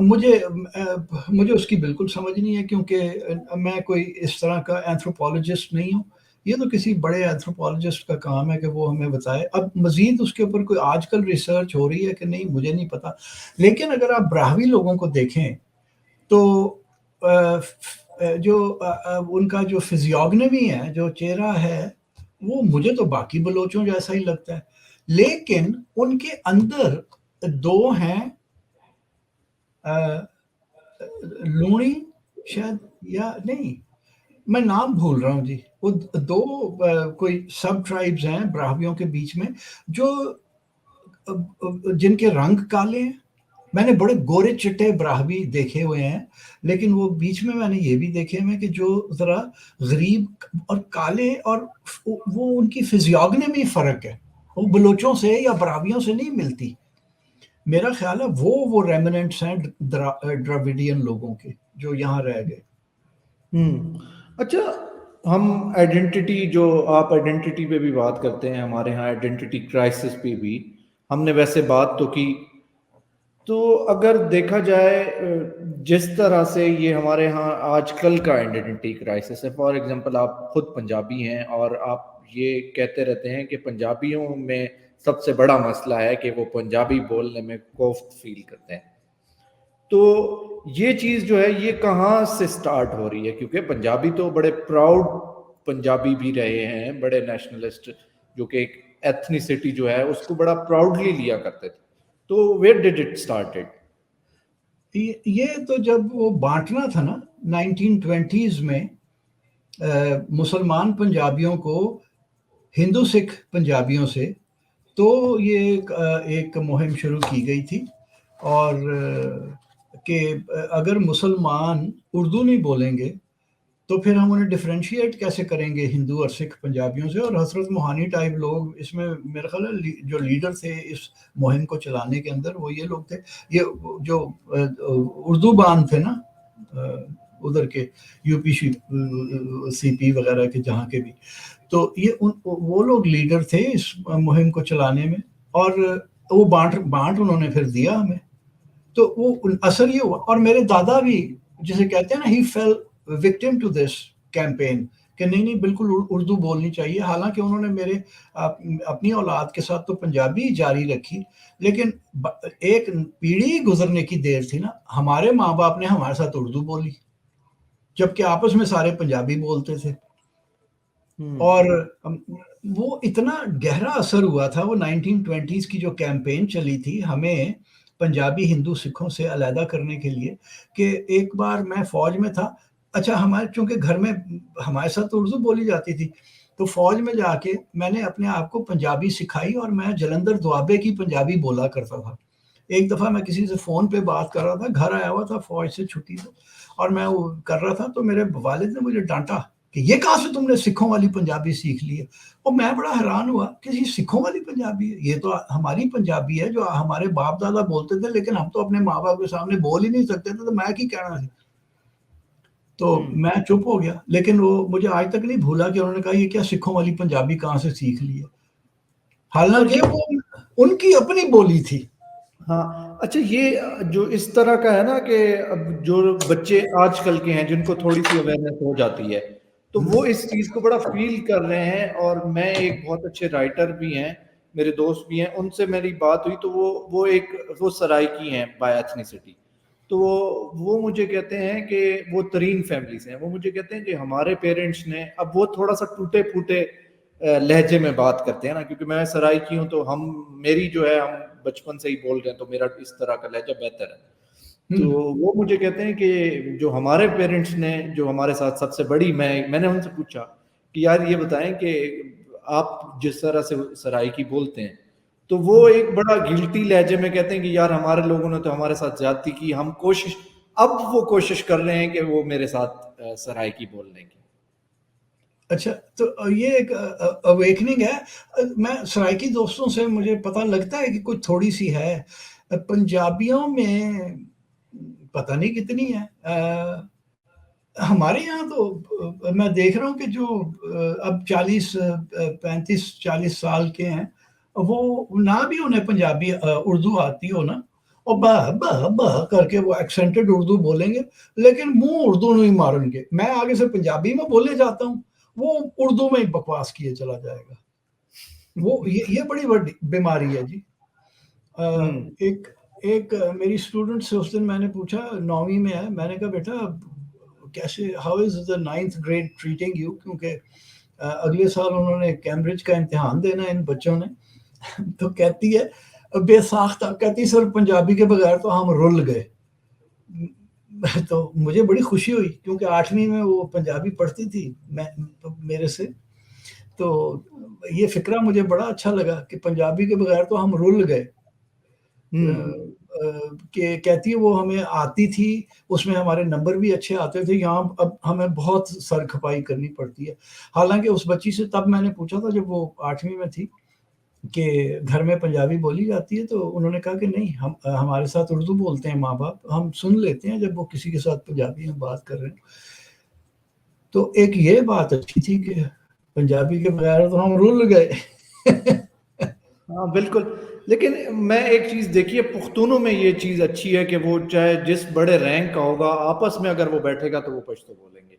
مجھے اس کی بالکل سمجھ نہیں ہے کیونکہ میں کوئی اس طرح کا اینتھروپولوجسٹ نہیں ہوں، یہ تو کسی بڑے اینتھروپولوجسٹ کا کام ہے کہ وہ ہمیں بتائے، اب مزید اس کے اوپر کوئی آج کل ریسرچ ہو رہی ہے کہ نہیں مجھے نہیں پتا، لیکن اگر آپ براہوی لوگوں کو دیکھیں تو جو ان کا جو فزیوگنمی ہے، جو چہرہ ہے، وہ مجھے تو باقی بلوچوں جیسا ہی لگتا ہے، لیکن ان کے اندر دو ہیں، لونی شاید یا نہیں میں نام بھول رہا ہوں جی. وہ دو کوئی سب ٹرائبز ہیں براہویوں کے بیچ میں جو جن کے رنگ کالے ہیں. میں نے بڑے گورے چٹے براہوی دیکھے ہوئے ہیں لیکن وہ بیچ میں نے یہ بھی دیکھے ہوئے کہ جو ذرا غریب اور کالے اور وہ ان کی فزیوگنمی فرق ہے. وہ بلوچوں سے یا براہویوں سے نہیں ملتی. میرا خیال ہے وہ ریمننٹس ہیں ڈراویڈین لوگوں کے جو یہاں رہ گئے. اچھا ہم آئیڈینٹی جو آپ آئیڈینٹی پہ بھی بات کرتے ہیں, ہمارے ہاں آئیڈینٹی کرائسس پہ بھی ہم نے ویسے بات تو کی. تو اگر دیکھا جائے جس طرح سے یہ ہمارے ہاں آج کل کا آئیڈینٹی کرائسس ہے, فار ایگزامپل آپ خود پنجابی ہیں اور آپ یہ کہتے رہتے ہیں کہ پنجابیوں میں سب سے بڑا مسئلہ ہے کہ وہ پنجابی بولنے میں کوفت فیل کرتے ہیں. تو یہ چیز جو ہے یہ کہاں سے سٹارٹ ہو رہی ہے؟ کیونکہ پنجابی تو بڑے پراؤڈ پنجابی بھی رہے ہیں, بڑے نیشنلسٹ, جو کہ ایک ایتھنیسٹی جو ہے اس کو بڑا پراؤڈلی لیا کرتے تھے. تو where did it started? یہ تو جب وہ بانٹنا تھا نا 1920s میں مسلمان پنجابیوں کو ہندو سکھ پنجابیوں سے, تو یہ ایک مہم شروع کی گئی تھی اور کہ اگر مسلمان اردو نہیں بولیں گے تو پھر ہم انہیں ڈفرینشیٹ کیسے کریں گے ہندو اور سکھ پنجابیوں سے. اور حضرت موہانی ٹائپ لوگ اس میں میرا خیال ہے جو لیڈر تھے اس مہم کو چلانے کے اندر وہ یہ لوگ تھے. یہ جو اردو بان تھے نا ادھر کے یو پی سی پی وغیرہ کے جہاں کے بھی, تو یہ وہ لوگ لیڈر تھے اس مہم کو چلانے میں. اور وہ بانٹ انہوں نے پھر دیا ہمیں. تو وہ اثر یہ ہوا. اور میرے دادا بھی جسے کہتے ہیں نا ہی فیل وکٹم ٹو دس کیمپین کہ نہیں بالکل اردو بولنی چاہیے. حالانکہ انہوں نے میرے اپنی اولاد کے ساتھ تو پنجابی جاری رکھی, لیکن ایک پیڑھی گزرنے کی دیر تھی نا, ہمارے ماں باپ نے ہمارے ساتھ اردو بولی جبکہ آپس میں سارے پنجابی بولتے تھے. اور وہ اتنا گہرا اثر ہوا تھا وہ 1920s کی جو کیمپین چلی تھی ہمیں پنجابی ہندو سکھوں سے علیحدہ کرنے کے لیے, کہ ایک بار میں فوج میں تھا. اچھا ہمارے چونکہ گھر میں ہمارے ساتھ اردو بولی جاتی تھی تو فوج میں جا کے میں نے اپنے آپ کو پنجابی سکھائی اور میں جلندر دوابے کی پنجابی بولا کرتا تھا. ایک دفعہ میں کسی سے فون پہ بات کر رہا تھا, گھر آیا ہوا تھا فوج سے چھٹی سے, اور میں وہ کر رہا تھا تو میرے والد نے مجھے ڈانٹا کہ یہ کہاں سے تم نے سکھوں والی پنجابی سیکھ لی ہے. اور میں بڑا حیران ہوا کہ یہ سکھوں والی پنجابی ہے, یہ تو ہماری پنجابی ہے جو ہمارے باپ دادا بولتے تھے, لیکن ہم تو اپنے ماں باپ کے سامنے بول ہی نہیں سکتے تھے, تو میں کی کہنا تھا. تو میں چپ ہو گیا. لیکن وہ مجھے آج تک نہیں بھولا کہ انہوں نے کہا یہ کیا سکھوں والی پنجابی کہاں سے سیکھ لی ہے, حالانکہ وہ ان کی اپنی بولی تھی. ہاں اچھا یہ جو اس طرح کا ہے نا کہ اب جو بچے آج کل کے ہیں جن کو تھوڑی سی اویئرنیس ہو جاتی ہے تو وہ اس چیز کو بڑا فیل کر رہے ہیں. اور میں ایک بہت اچھے رائٹر بھی ہیں, میرے دوست بھی ہیں, ان سے میری بات ہوئی تو وہ سرائکی ہیں بائی ایتھنیسٹی. تو وہ مجھے کہتے ہیں کہ وہ ترین فیملی سے ہیں. وہ مجھے کہتے ہیں کہ ہمارے پیرنٹس نے, اب وہ تھوڑا سا ٹوٹے پھوٹے لہجے میں بات کرتے ہیں نا, کیونکہ میں سرائکی ہوں تو میری جو ہے ہم بچپن سے ہی بول رہے ہیں تو میرا اس طرح کا لہجہ بہتر ہے. تو وہ مجھے کہتے ہیں کہ جو ہمارے پیرنٹس نے, جو ہمارے ساتھ سب سے بڑی, میں نے ان سے پوچھا کہ یار یہ بتائیں کہ آپ جس طرح سے سرائکی بولتے ہیں تو وہ ایک بڑا گلٹی لہجے میں کہتے ہیں کہ یار ہمارے لوگوں نے تو ہمارے ساتھ زیادتی کی, ہم اب وہ کوشش کر رہے ہیں کہ وہ میرے ساتھ سرائکی بولنے کی. اچھا تو یہ ایک اویکننگ ہے. میں سرائکی دوستوں سے مجھے پتہ لگتا ہے کہ کچھ تھوڑی سی ہے. پنجابیوں میں پتہ نہیں کتنی ہے. ہمارے یہاں تو میں دیکھ رہا ہوں کہ جو اب 35-40 سال کے ہیں وہ نہ بھی انہیں پنجابی اردو آتی ہو نا, اور بہ کر کے وہ ایکسنٹڈ اردو بولیں گے لیکن منہ اردو نہیں ماریں گے. میں آگے سے پنجابی میں بولے جاتا ہوں, وہ اردو میں ہی بکواس کیے چلا جائے گا. وہ یہ بڑی بڑی بیماری ہے جی. ایک میری اسٹوڈنٹ سے اس دن میں نے پوچھا, 9ویں میں ہے, میں نے کہا بیٹا کیسے, how is the 9th grade treating you, کیونکہ اگلے سال انہوں نے کیمبرج کا امتحان دینا ان بچوں نے. تو کہتی ہے بے ساختہ, کہتی سر پنجابی کے بغیر تو ہم رل گئے. تو مجھے بڑی خوشی ہوئی کیونکہ 8ویں میں وہ پنجابی پڑھتی تھی میرے سے، تو یہ فکرہ مجھے بڑا اچھا لگا کہ پنجابی کے بغیر تو ہم رل گئے، کہ کہتی ہے وہ ہمیں آتی تھی، اس میں ہمارے نمبر بھی اچھے آتے تھے، یہاں اب ہمیں بہت سر کھپائی کرنی پڑتی ہے۔ حالانکہ اس بچی سے تب میں نے پوچھا تھا جب وہ 8ویں میں تھی کہ گھر میں پنجابی بولی جاتی ہے، تو انہوں نے کہا کہ نہیں، ہمارے ساتھ اردو بولتے ہیں ماں باپ، ہم سن لیتے ہیں جب وہ کسی کے ساتھ پنجابی میں بات کر رہے ہیں۔ تو ایک یہ بات اچھی تھی کہ پنجابی کے بغیر تو ہم رول گئے۔ ہاں بالکل، لیکن میں ایک چیز دیکھیے پختونوں میں یہ چیز اچھی ہے کہ وہ چاہے جس بڑے رینک کا ہوگا آپس میں اگر وہ بیٹھے گا تو وہ پشتو بولیں گے،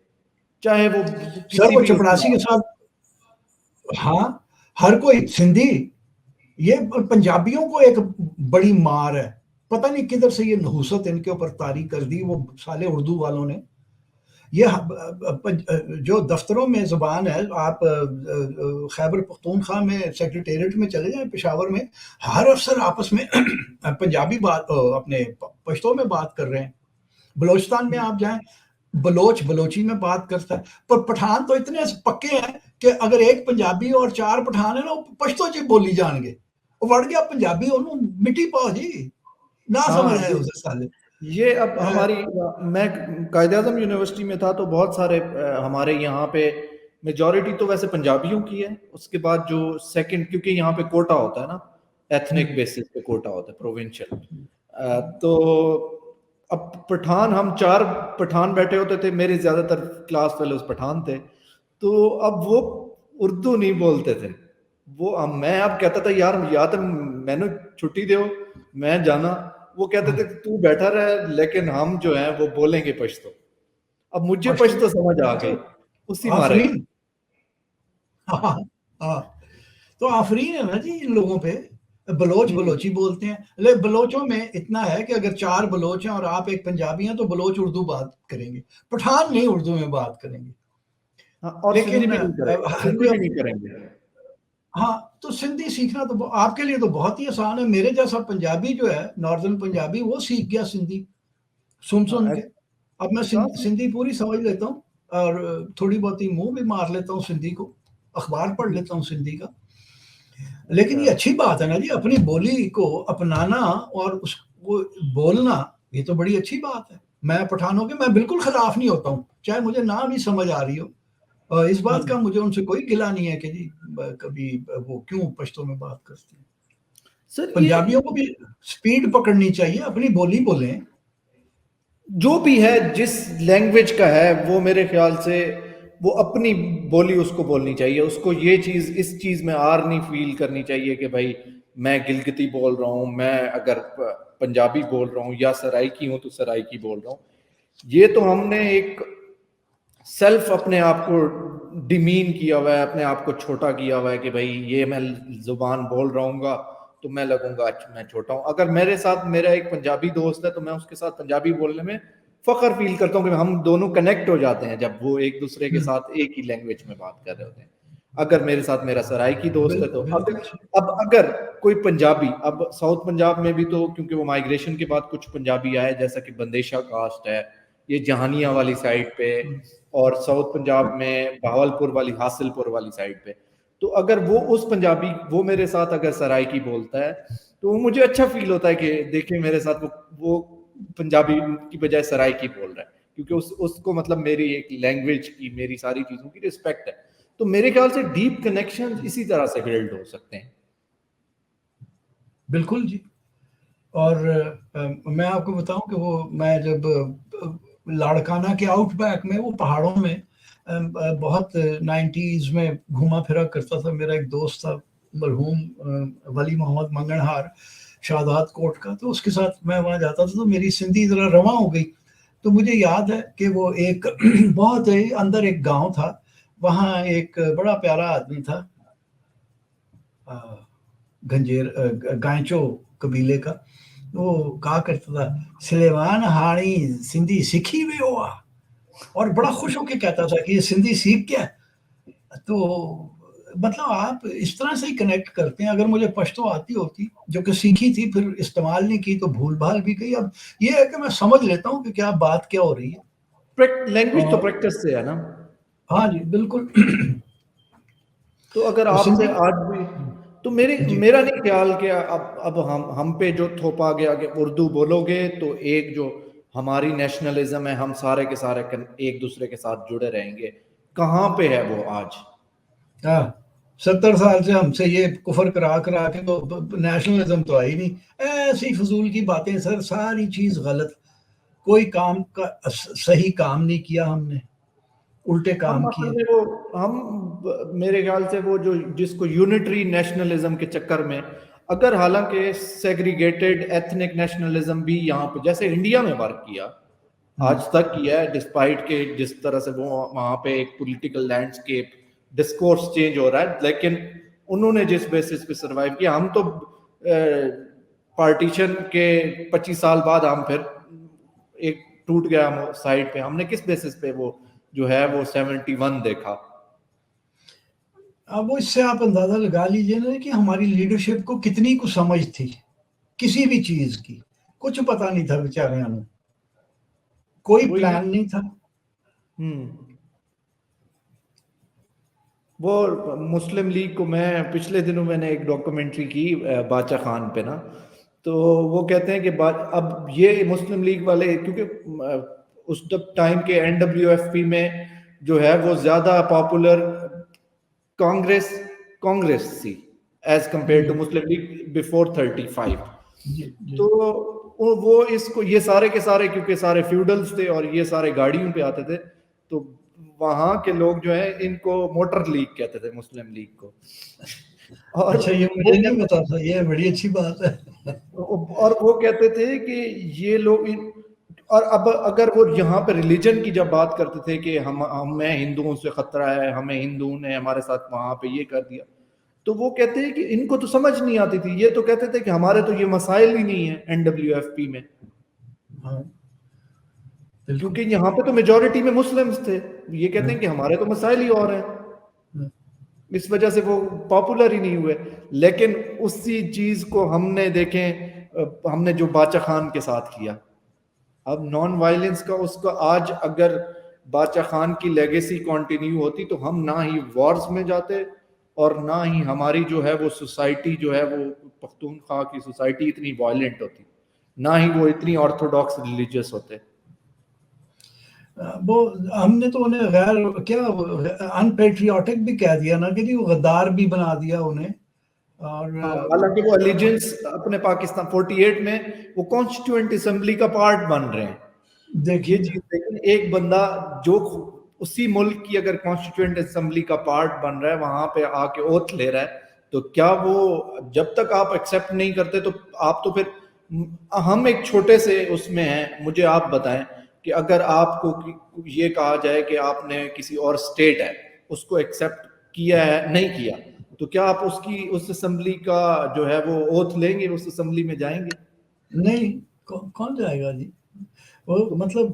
چاہے وہ سر کسی وہ بھی چپڑاسی کے ساتھ، ہاں، ہر کوئی سندھی، یہ پنجابیوں کو ایک بڑی مار ہے، پتہ نہیں کدھر سے یہ نحوست ان کے اوپر طاری کر دی وہ سالے اردو والوں نے۔ یہ جو دفتروں میں زبان ہے، آپ خیبر پختونخوا میں سیکریٹریٹ میں چلے جائیں، پشاور میں ہر افسر آپس میں پنجابی بات اپنے پشتوں میں بات کر رہے ہیں۔ بلوچستان میں آپ جائیں، بلوچی میں بات کرتا ہے، پر پٹھان تو اتنے پکے ہیں کہ اگر ایک پنجابی اور 4 پٹھان ہیں نا، وہ پشتو چ بولی جان گے، وہ وڑ گیا پنجابی انہوں مٹی پاؤ جی نہ ہاں سمجھ آئے اسے سالے۔ یہ اب ہماری، میں قائد اعظم یونیورسٹی میں تھا تو بہت سارے ہمارے یہاں پہ میجورٹی تو ویسے پنجابیوں کی ہے، اس کے بعد جو سیکنڈ، کیونکہ یہاں پہ کوٹا ہوتا ہے نا، ایتھنک بیسس پہ کوٹا ہوتا ہے پروونشل، تو اب پٹھان، ہم 4 پٹھان بیٹھے ہوتے تھے، میرے زیادہ تر کلاس فیلوز پٹھان تھے، تو اب وہ اردو نہیں بولتے تھے، وہ میں اب کہتا تھا یار یا تو میں نے چھٹی دیو میں جانا، وہ کہتے تھے کہ تو بیٹھا رہے لیکن ہم جو ہیں وہ بولیں گے پشتو۔ اب مجھے پشتو سمجھ آ گئی اسی مارے۔ آفرین، ہاں، تو آفرین ہے نا جی ان لوگوں پہ۔ بلوچی بولتے ہیں، لیکن بلوچوں میں اتنا ہے کہ اگر 4 بلوچ ہیں اور آپ ایک پنجابی ہیں تو بلوچ اردو بات کریں گے، پٹھان نہیں اردو میں بات کریں گے۔ اور سندھی لیکن بھی نہیں کریں، ہر سندھی کوئی بھی نہیں کریں گے۔ ہاں، تو سندھی سیکھنا تو آپ کے لیے تو بہت ہی آسان ہے۔ میرے جیسا پنجابی جو ہے، ناردرن پنجابی، وہ سیکھ گیا سندھی سن کے۔ اب میں سندھی پوری سمجھ لیتا ہوں اور تھوڑی بہت ہی منہ بھی مار لیتا ہوں سندھی کو، اخبار پڑھ لیتا ہوں سندھی کا۔ لیکن یہ اچھی بات ہے نا جی، اپنی بولی کو اپنانا اور اس کو بولنا، یہ تو بڑی اچھی بات ہے۔ میں پٹھانوں کے میں بالکل خلاف نہیں ہوتا ہوں، چاہے مجھے نہ بھی سمجھ آ رہی ہو، اور اس بات کا مجھے ان سے کوئی گلہ نہیں ہے کہ جی کبھی وہ کیوں پشتوں میں بات کرتے ہیں۔ سر پنجابیوں کو بھی سپیڈ پکڑنی چاہیے، اپنی بولی بولیں۔ جو بھی ہے جس لینگویج کا ہے وہ میرے خیال سے وہ اپنی بولی اس کو بولنی چاہیے، اس کو یہ چیز اس چیز میں آر نہیں فیل کرنی چاہیے کہ بھائی میں گلگتی بول رہا ہوں، میں اگر پنجابی بول رہا ہوں یا سرائکی ہوں تو سرائکی بول رہا ہوں۔ یہ تو ہم نے ایک سیلف اپنے آپ کو ڈیمین کیا ہوا ہے، اپنے آپ کو چھوٹا کیا ہوا ہے کہ بھائی یہ میں زبان بول رہا ہوں گا تو میں لگوں گا میں چھوٹا ہوں۔ اگر میرے ساتھ میرا ایک پنجابی دوست ہے تو میں اس کے ساتھ پنجابی بولنے میں فخر فیل کرتا ہوں کہ ہم دونوں کنیکٹ ہو جاتے ہیں جب وہ ایک دوسرے کے ساتھ ایک ہی لینگویج میں بات کر رہے ہوتے ہیں۔ اگر میرے ساتھ میرا سرائکی دوست ہے تو اب اگر کوئی پنجابی، اب ساؤتھ پنجاب میں بھی تو کیونکہ وہ مائگریشن کے بعد کچھ پنجابی آئے، جیسا کہ بندیشہ کاسٹ ہے، یہ جہانیہ والی سائڈ پہ، اور ساؤتھ پنجاب میں بہاولپور والی، حاصل پور والی سائڈ پہ، تو اگر وہ اس پنجابی وہ میرے ساتھ اگر سرائکی بولتا ہے تو مجھے اچھا فیل ہوتا ہے کہ دیکھیں میرے ساتھ وہ پنجابی کی بجائے سرائکی بول رہا ہے، کیونکہ اس کو مطلب میری ایک لینگویج کی، میری ساری چیزوں کی رسپیکٹ ہے۔ تو میرے خیال سے ڈیپ کنیکشن اسی طرح سے بلڈ ہو سکتے ہیں۔ بالکل جی، اور میں آپ کو بتاؤں کہ وہ میں جب لاڑکانہ کے آؤٹ بیک میں، وہ پہاڑوں میں بہت 90s میں گھوما پھرا کرتا تھا، میرا ایک دوست تھا مرحوم ولی محمد منگنہار، شادات کوٹ کا، تو اس کے ساتھ میں وہاں جاتا تھا تو میری سندھی ذرا رواں ہو گئی۔ تو مجھے یاد ہے کہ وہ ایک بہت ہی اندر ایک گاؤں تھا، وہاں ایک بڑا پیارا آدمی تھا، گائنچو قبیلے کا، وہ کہا کرتا تھا سلیمان ہاڑی سندھی سکھی ہوئے ہوا، اور بڑا خوش ہو کے کہتا تھا کہ یہ سندھی سیکھ گیا۔ تو مطلب آپ اس طرح سے ہی کنیکٹ کرتے ہیں. اگر مجھے پشتو آتی ہوتی جو کہ سیکھی تھی پھر استعمال نہیں کی تو بھول بھال بھی گئی. اب یہ ہے کہ میں سمجھ لیتا ہوں کہ کیا بات کیا ہو رہی ہے. لینگویج تو اور پریکٹس سے ہے نا. ہاں جی بالکل. تو اگر تو آپ سے سندھی آج بھی تو جی میرا نہیں خیال کہ اب ہم پہ جو تھوپا گیا کہ اردو بولو گے تو ایک جو ہماری نیشنلزم ہے ہم سارے کے سارے ایک دوسرے کے ساتھ جڑے رہیں گے. کہاں پہ ہے وہ آج؟ ہاں 70 سال سے ہم سے یہ کفر کرا کے تو نیشنلزم تو آئی نہیں. ایسی فضول کی باتیں سر, ساری چیز غلط. کوئی کام کا صحیح کام نہیں کیا ہم نے, الٹے ہم کام اصل کیے. میں ہم میرے خیال سے وہ جو جس کو یونٹری نیشنلزم کے چکر میں, اگر حالانکہ سیگریگیٹڈ ایتھنک نیشنلزم بھی یہاں پہ جیسے انڈیا میں ورک کیا آج تک کیا ہے, ڈسپائٹ کہ جس طرح سے وہ وہاں پہ ایک پولیٹیکل لینڈسکیپ ڈسکورس چینج ہو رہا ہے, لیکن انہوں نے جس بیسس پہ سروائیو کیا, ہم تو پارٹیشن کے 25 سال بعد ہم پھر ایک ٹوٹ گیا سائڈ پہ, ہم نے کس بیسس پہ وہ جو ہے وہ 71 دیکھا. اب وہ اس سے آپ اندازہ لگا لیجئے نا کہ ہماری لیڈرشپ کو کتنی کو سمجھ تھی کسی بھی چیز کی. کچھ پتا نہیں تھا بیچارے ہمیں, کوئی وہی نا. پلان نہیں تھا. وہ مسلم لیگ کو میں پچھلے دنوں میں نے ایک ڈاکومنٹری کی باچا خان پہ نا, تو وہ کہتے ہیں کہ اب یہ مسلم لیگ والے کیونکہ اس ٹائم کے NWFP میں جو ہے وہ زیادہ پاپولر کانگریس تھی as compare to Muslim League before 35. تو وہ اس کو یہ سارے کے سارے کیونکہ سارے فیوڈلز تھے اور یہ سارے گاڑیوں پہ آتے تھے, تو وہاں کے لوگ جو ہیں ان کو موٹر لیگ کہتے تھے مسلم لیگ کو. اور اچھا یہ مجھے نہیں پتا تھا, یہ بڑی اچھی بات ہے. اور وہ کہتے تھے کہ یہ لوگ اور اب اگر وہ یہاں پہ ریلیجن کی جب بات کرتے تھے کہ ہمیں ہندوؤں سے خطرہ ہے, ہمیں ہندوؤں نے ہمارے ساتھ وہاں پہ یہ کر دیا, تو وہ کہتے ہیں کہ ان کو تو سمجھ نہیں آتی تھی. یہ تو کہتے تھے کہ ہمارے تو یہ مسائل ہی نہیں ہیں NWFP میں, کیونکہ یہاں پہ تو میجورٹی میں مسلمز تھے. یہ کہتے ہیں کہ ہمارے تو مسائل ہی اور ہیں, اس وجہ سے وہ پاپولر ہی نہیں ہوئے. لیکن اسی چیز کو ہم نے دیکھیں, ہم نے جو باچا خان کے ساتھ کیا, اب نان وائلنس کا اس کا آج اگر باچا خان کی لیگیسی کنٹینیو ہوتی تو ہم نہ ہی وارز میں جاتے اور نہ ہی ہماری جو ہے وہ سوسائٹی جو ہے وہ پختونخوا کی سوسائٹی اتنی وائلنٹ ہوتی, نہ ہی وہ اتنی آرتھوڈاکس ریلیجیس ہوتے. وہ ہم نے تو انہیں غیر کیا ان پیٹریوٹک بھی کہہ دیا نا, کہ جی وہ غدار بھی بنا دیا انہیں. اور حالانکہ وہ الیجنس اپنے پاکستان 48 میں وہ کانسٹیٹوئنٹ اسمبلی کا پارٹ بن رہے ہیں. یہ چیز دیکھیں, ایک بندہ جو اسی ملک کی اگر کانسٹیٹوئنٹ اسمبلی کا پارٹ بن رہا ہے, وہاں پہ آ کے اوتھ لے رہا ہے, تو کیا وہ جب تک آپ ایکسیپٹ نہیں کرتے تو آپ تو پھر ہم ایک چھوٹے سے اس میں ہیں. مجھے آپ بتائیں کہ اگر آپ کو یہ کہا جائے کہ آپ نے کسی اور اسٹیٹ ہے اس کو ایکسیپٹ کیا ہے نہیں کیا, تو کیا آپ اس اسمبلی کا جو ہے وہ اوتھ لیں گے, اس اسمبلی میں جائیں گے؟ نہیں, کون جائے گا جی. وہ مطلب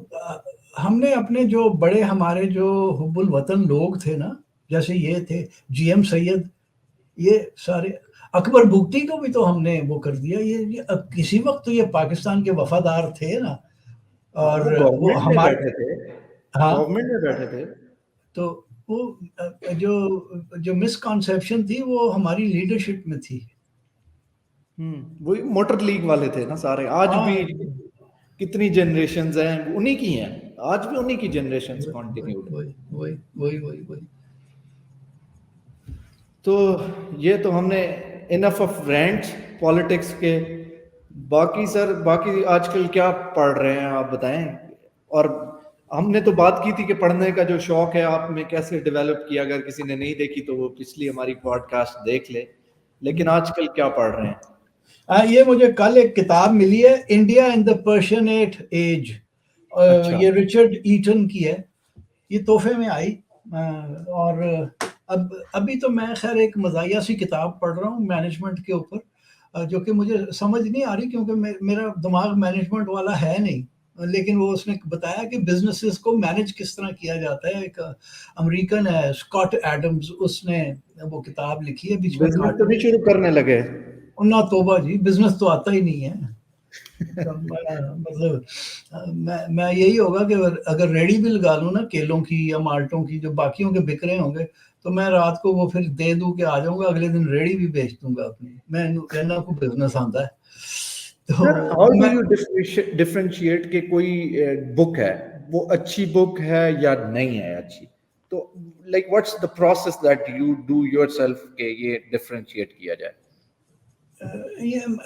ہم نے اپنے جو بڑے ہمارے جو حب الوطن لوگ تھے نا, جیسے یہ تھے GM سید, یہ سارے اکبر بگٹی کو بھی تو ہم نے وہ کر دیا. یہ اب کسی وقت تو یہ پاکستان کے وفادار تھے نا, اور وہ وہ گورنمنٹ میں ہمارے بیٹھے تھے, گورنمنٹ میں بیٹھے تھے. تو وہ جو مسکنسیپشن تھی وہ ہماری لیڈرشپ میں تھی. وہی موٹر لیگ والے تھے نا سارے. آج بھی کتنی جنریشنز ہیں انہی کی ہیں, آج بھی انہی کی جنریشنز کنٹینیوڈ. وہی تو یہ تو ہم نے انف آف رینٹس پالیٹکس کے. باقی سر باقی آج کل کیا پڑھ رہے ہیں آپ بتائیں. اور ہم نے تو بات کی تھی کہ پڑھنے کا جو شوق ہے آپ میں کیسے ڈیولپ کیا, اگر کسی نے نہیں دیکھی تو وہ پچھلی ہماری پوڈ کاسٹ دیکھ لے. لیکن آج کل کیا پڑھ رہے ہیں؟ یہ مجھے کل ایک کتاب ملی ہے, انڈیا ان دا پرشینیٹ ایج, یہ رچرڈ ایٹن کی ہے. یہ تحفے میں آئی, اور ابھی تو میں خیر ایک مزاحیہ سی کتاب پڑھ رہا ہوں مینجمنٹ کے اوپر, جو کہ مجھے سمجھ نہیں آ رہی کیونکہ میرا دماغ مینجمنٹ والا ہے نہیں. لیکن وہ اس نے بتایا کہ بزنسز کو مینج کس طرح کیا جاتا ہے. ایک امریکن ہے اسکاٹ ایڈمز, اس نے وہ کتاب لکھی ہے, بیچ میں بزنس کاٹ تو نہیں شروع کرنے لگے؟ نہ توبہ جی, بزنس تو آتا ہی نہیں ہے. مطلب میں یہی ہوگا کہ اگر ریڈی بھی لگا لوں نا کیلوں کی یا مالٹوں کی جو باقیوں کے بک رہے ہوں گے, تو میں رات کو وہ پھر دے دوں کہ آ جاؤں گا, اگلے دن ریڈی بھی بیچ دوں گا اپنی. میں کہنا کو بزنس آتا ہے. سر ہاؤ ڈو میں یو ڈفرینشیٹ کہ کوئی بک ہے وہ اچھی بک ہے یا نہیں ہے اچھی؟ تو like what's the process that you do your self کہ یہ ڈفرینشیٹ کیا جائے؟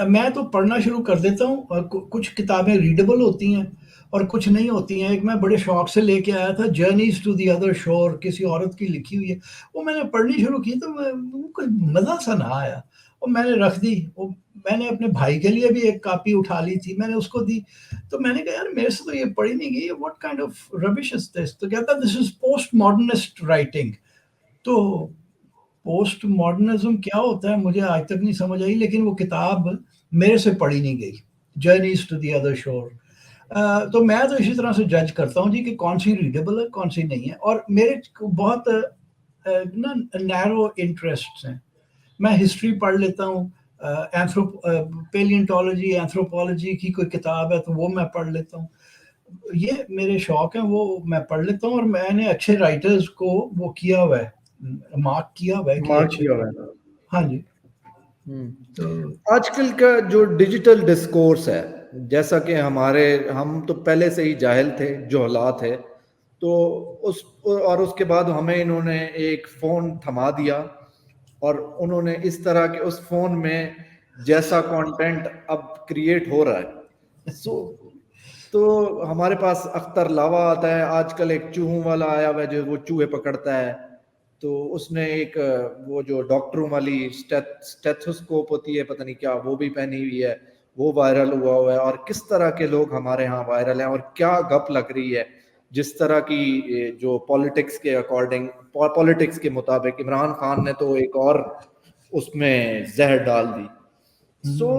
میں تو پڑھنا شروع کر دیتا ہوں, اور کچھ کتابیں ریڈیبل ہوتی ہیں اور کچھ نہیں ہوتی ہیں. ایک میں بڑے شوق سے لے کے آیا تھا, جرنیز ٹو دی ادر شور, کسی عورت کی لکھی ہوئی ہے. وہ میں نے پڑھنی شروع کی تو کوئی مزہ سا نہ آیا, اور میں نے رکھ دی. میں نے اپنے بھائی کے لیے بھی ایک کاپی اٹھا لی تھی, میں نے اس کو دی. تو میں نے کہا یار میرے سے تو یہ پڑھی نہیں گئی, واٹ کائنڈ آف ربش از دس. تو کہتا دس از پوسٹ ماڈرنسٹ رائٹنگ. تو پوسٹ ماڈرنزم کیا ہوتا ہے مجھے آج تک نہیں سمجھ آئی, لیکن وہ کتاب میرے سے پڑھی نہیں گئی, جرنیز ٹو دی ادر شور. تو میں تو اسی طرح سے جج کرتا ہوں جی کہ کون سی ریڈیبل ہے کون سی نہیں ہے. اور میرے بہت نا نیرو انٹرسٹس ہیں. میں ہسٹری پڑھ لیتا ہوں, پیلینٹولوجی اینتھروپولوجی کی کوئی کتاب ہے تو وہ میں پڑھ لیتا ہوں. یہ میرے شوق ہیں, وہ میں پڑھ لیتا ہوں. اور میں نے اچھے رائٹرز کو وہ کیا ہوا ہے, مارک کیا ہوا ہے کہ مارک اچھے. کیا ہوا ہے. ہاں جی. تو آج کل کا جو ڈیجیٹل ڈسکورس ہے, جیسا کہ ہم تو پہلے سے ہی جاہل تھے, جہلا تھے, تو اس کے بعد ہمیں انہوں نے ایک فون تھما دیا, اور انہوں نے اس طرح کے اس فون میں جیسا کانٹینٹ اب کریٹ ہو رہا ہے, تو ہمارے پاس اختر لاوا آتا ہے آج کل, ایک چوہوں والا آیا ہوا ہے جو وہ چوہے پکڑتا ہے. تو اس نے ایک وہ جو ڈاکٹروں والی اسٹیتھوسکوپ ہوتی ہے پتہ نہیں کیا, وہ بھی پہنی ہوئی ہے, وہ وائرل ہوا ہے. اور کس طرح کے لوگ ہمارے ہاں وائرل ہیں, اور کیا گپ لگ رہی ہے. جس طرح کی جو پالیٹکس کے اکارڈنگ, پالیٹکس کے مطابق عمران خان نے تو ایک اور اس میں زہر ڈال دی. سو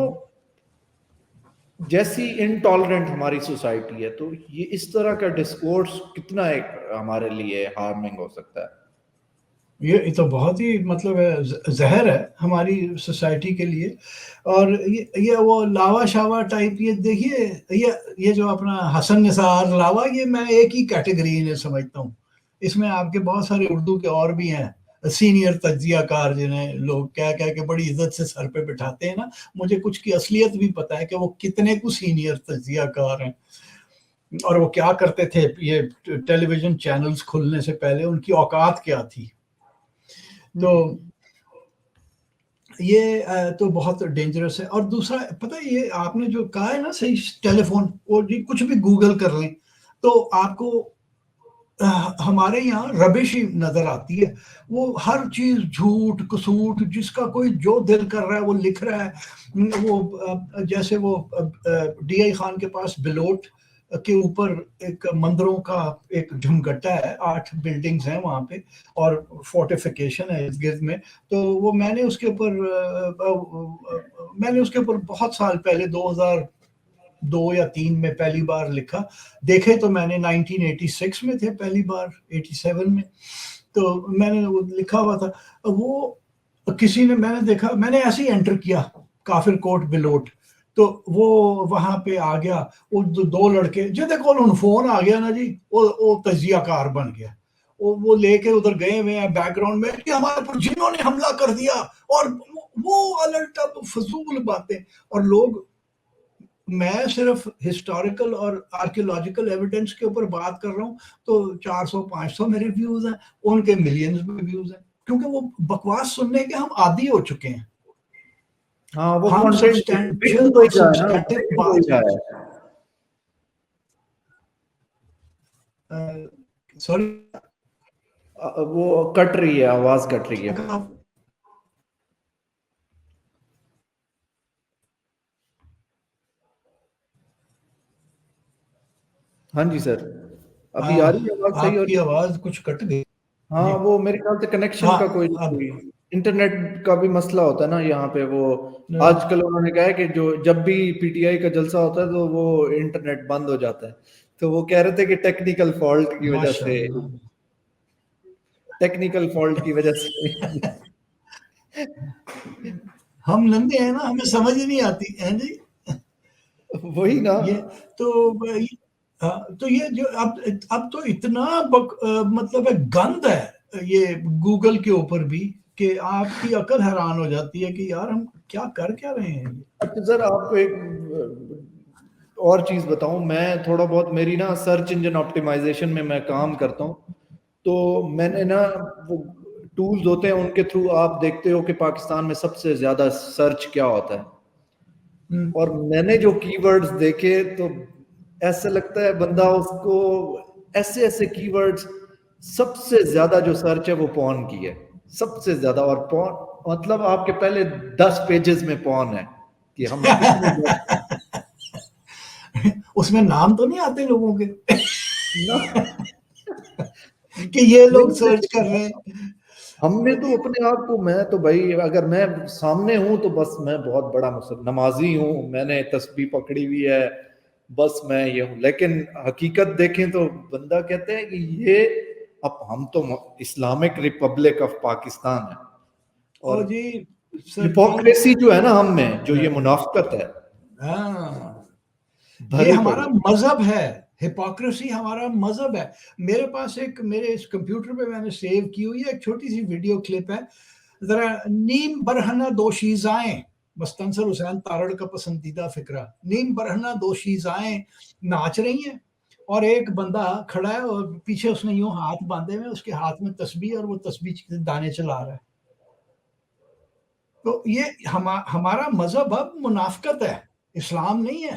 جیسی انٹالرنٹ ہماری سوسائٹی ہے, تو یہ اس طرح کا ڈسکورس کتنا ایک ہمارے لیے ہارمنگ ہو سکتا ہے؟ یہ تو بہت ہی مطلب زہر ہے ہماری سوسائٹی کے لیے. اور یہ وہ لاوا شاوا ٹائپ, یہ دیکھیے یہ جو اپنا حسن نثار لاوا, یہ میں ایک ہی کیٹیگری میں سمجھتا ہوں. اس میں آپ کے بہت سارے اردو کے اور بھی ہیں سینئر تجزیہ کار, جنہیں لوگ کہہ کے بڑی عزت سے سر پہ بٹھاتے ہیں نا. مجھے کچھ کی اصلیت بھی پتا ہے کہ وہ کتنے کو سینئر تجزیہ کار ہیں, اور وہ کیا کرتے تھے. یہ ٹیلی ویژن چینلز کھلنے سے پہلے ان کی اوقات کیا تھی. تو یہ تو بہت ڈینجرس ہے. اور دوسرا پتہ ہے, یہ آپ نے جو کہا ہے نا صحیح, ٹیلی فون, اور کچھ بھی گوگل کر لیں تو آپ کو ہمارے یہاں ربش ہی نظر آتی ہے. وہ ہر چیز جھوٹ کسوٹ, جس کا کوئی جو دل کر رہا ہے وہ لکھ رہا ہے. وہ جیسے وہ ڈی آئی خان کے پاس بلوٹ کے اوپر ایک مندروں کا ایک جھمگٹا ہے, 8 بلڈنگز ہیں وہاں پہ, اور فورٹیفیکیشن ہے اس گرد میں. تو وہ میں نے اس کے اوپر بہت سال پہلے 2002 یا 2003 میں پہلی بار لکھا. دیکھے تو میں نے 1986 میں تھے پہلی بار, 87 میں. تو میں نے وہ لکھا ہوا تھا. وہ کسی نے, میں نے دیکھا, میں نے ایسے ہی انٹر کیا کافر کوٹ بلوٹ, تو وہ وہاں پہ آ گیا. وہ 2 لڑکے جہاں کول فون آ گیا نا جی, وہ تجزیہ کار بن گیا. وہ لے کے ادھر گئے ہوئے ہیں بیک گراؤنڈ میں کہ ہمارے پر جنہوں نے حملہ کر دیا, اور وہ الٹا فضول باتیں. اور لوگ, میں صرف ہسٹوریکل اور آرکیولوجیکل ایویڈنس کے اوپر بات کر رہا ہوں, تو 400-500 میرے ویوز ہیں, ان کے ملینز میں ویوز ہیں, کیونکہ وہ بکواس سننے کے ہم عادی ہو چکے ہیں. ہاں وہ ہم کانٹینٹ سبسٹینشل بک اور وہی ہے نا, سبسٹیٹو بک بات, وہی ہے. سوری وہ کٹ رہی ہے, آواز کٹ رہی ہے. ہاں جی سر, ابھی آ رہی ہے آواز صحیح؟ آپ کی آواز کچھ کٹ گئی. ہاں وہ میرے خیال سے کنیکشن کا کوئی انٹرنیٹ کا بھی مسئلہ ہوتا ہے نا یہاں پہ. وہ آج کل انہوں نے کہا ہے کہ جو جب بھی پی ٹی آئی کا جلسہ ہوتا ہے تو وہ انٹرنیٹ بند ہو جاتا ہے. تو وہ کہہ رہے تھے کہ ٹیکنیکل فالٹ کی وجہ سے ہم نندے ہیں نا, ہمیں سمجھ ہی نہیں آتی ہے جی. وہی نا. یہ تو یہ جو اب تو اتنا مطلب ہے گند ہے یہ گوگل کے اوپر بھی کہ آپ کی عقل حیران ہو جاتی ہے کہ یار ہم کیا کر کیا رہے ہیں. اچھا سر, آپ کو ایک اور چیز بتاؤں, میں تھوڑا بہت میری نا سرچ انجن آپٹیمائزیشن میں کام کرتا ہوں. تو میں نے نا وہ ٹولز ہوتے ہیں ان کے تھرو آپ دیکھتے ہو کہ پاکستان میں سب سے زیادہ سرچ کیا ہوتا ہے. اور میں نے جو کی ورڈز دیکھے تو ایسا لگتا ہے بندہ اس کو ایسے کی ورڈز, سب سے زیادہ جو سرچ ہے وہ پون کی ہے, سب سے زیادہ. اور پون مطلب آپ کے پہلے 10 پیجز میں پون ہے کہ ہم اس میں نام تو نہیں آتے لوگوں کے کہ یہ لوگ سرچ کر رہے ہیں. ہم نے تو اپنے آپ کو, میں تو بھائی اگر میں سامنے ہوں تو بس میں بہت بڑا نمازی ہوں, میں نے تسبیح پکڑی ہوئی ہے, بس میں یہ ہوں. لیکن حقیقت دیکھیں تو بندہ کہتے ہیں کہ یہ اب ہم تو اسلامک ریپبلک آف پاکستان ہے, اور جی ہپوکریسی جو ہے نا ہم میں, جو یہ منافقت ہے, یہ ہمارا مذہب ہے. ہپوکریسی ہمارا مذہب ہے. میرے پاس میرے اس کمپیوٹر پہ میں نے سیو کی ہوئی ہے ایک چھوٹی سی ویڈیو کلپ ہے. ذرا نیم برہنہ دوشیزائیں, مستنصر حسین تارڑ کا پسندیدہ فقرہ, نیم برہنہ دوشیزائیں ناچ رہی ہیں اور ایک بندہ کھڑا ہے اور پیچھے اس نے یوں ہاتھ باندھے ہوئے, اس کے ہاتھ میں تسبیح اور وہ تسبیح دانے چلا رہا ہے. تو یہ ہمارا مذہب اب منافقت ہے, اسلام نہیں ہے.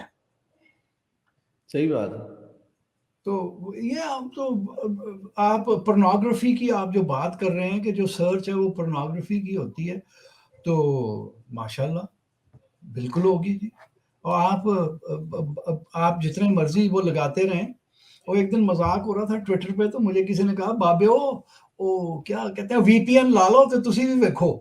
صحیح بات ہے. تو یہ تو آپ پورنوگرافی کی آپ جو بات کر رہے ہیں کہ جو سرچ ہے وہ پورنوگرافی کی ہوتی ہے, تو ماشاءاللہ بالکل ہوگی جی. اور آپ جتنے مرضی وہ لگاتے رہیں. اور ایک دن مذاق ہو رہا تھا ٹویٹر پہ, تو مجھے کسی نے کہا بابے او کیا کہتے ہیں وی پی این لا لو تو تسی بھی دیکھو.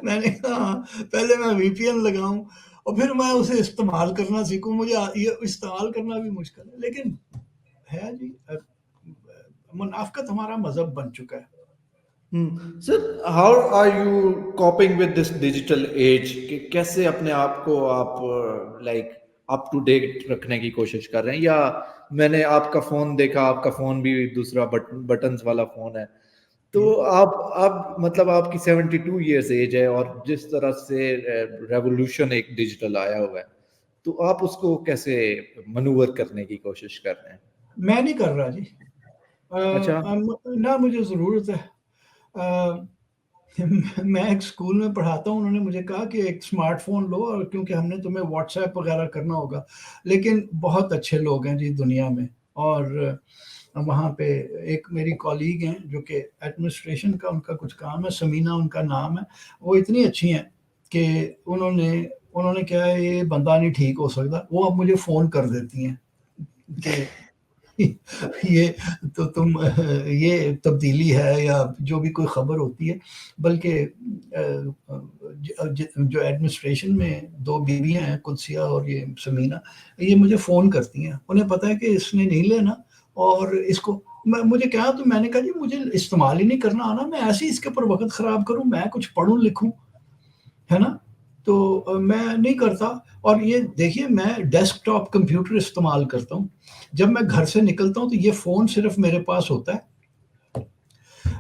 میں نے کہا پہلے میں وی پی این لگاؤں اور پھر میں اسے استعمال کرنا سیکھوں. مجھے یہ استعمال کرنا بھی مشکل ہے, لیکن ہے جی, منافقت ہمارا مذہب بن چکا ہے. Sir, how are you coping with this digital age, کہ کیسے اپنے آپ کو آپ لائک اپ ٹو ڈیٹ رکھنے کی کوشش کر رہے ہیں؟ یا میں نے آپ کا فون دیکھا, آپ کا فون بھی دوسرا بٹنز والا فون ہے, تو آپ مطلب آپ کی 72 ایئرس ایج ہے, اور جس طرح سے ریولوشن ایک ڈیجیٹل آیا ہوا ہے, تو آپ اس کو کیسے منور کرنے کی کوشش کر رہے ہیں؟ میں نہیں کر رہا جی. اچھا, نہ مجھے ضرورت ہے. میں ایک اسکول میں پڑھاتا ہوں, انہوں نے مجھے کہا کہ ایک اسمارٹ فون لو, اور کیونکہ ہم نے تمہیں واٹس ایپ وغیرہ کرنا ہوگا. لیکن بہت اچھے لوگ ہیں جی دنیا میں, اور وہاں پہ ایک میری کالیگ ہیں جو کہ ایڈمنسٹریشن کا ان کا کچھ کام ہے, سمینہ ان کا نام ہے. وہ اتنی اچھی ہیں کہ انہوں نے کہا یہ بندہ نہیں ٹھیک ہو سکتا. وہ اب مجھے فون کر دیتی ہیں کہ یہ تو تم یہ تبدیلی ہے یا جو بھی کوئی خبر ہوتی ہے. بلکہ جو ایڈمنسٹریشن میں 2 بیویاں ہیں, قدسیہ اور یہ سمینہ, یہ مجھے فون کرتی ہیں. انہیں پتا ہے کہ اس نے نہیں لینا, اور اس کو مجھے کہا, تو میں نے کہا جی مجھے استعمال ہی نہیں کرنا آنا, میں ایسے ہی اس کے اوپر وقت خراب کروں, میں کچھ پڑھوں لکھوں, ہے نا. تو میں نہیں کرتا. اور یہ دیکھیے میں ڈیسک ٹاپ کمپیوٹر استعمال کرتا ہوں. جب میں گھر سے نکلتا ہوں تو یہ فون صرف میرے پاس ہوتا ہے,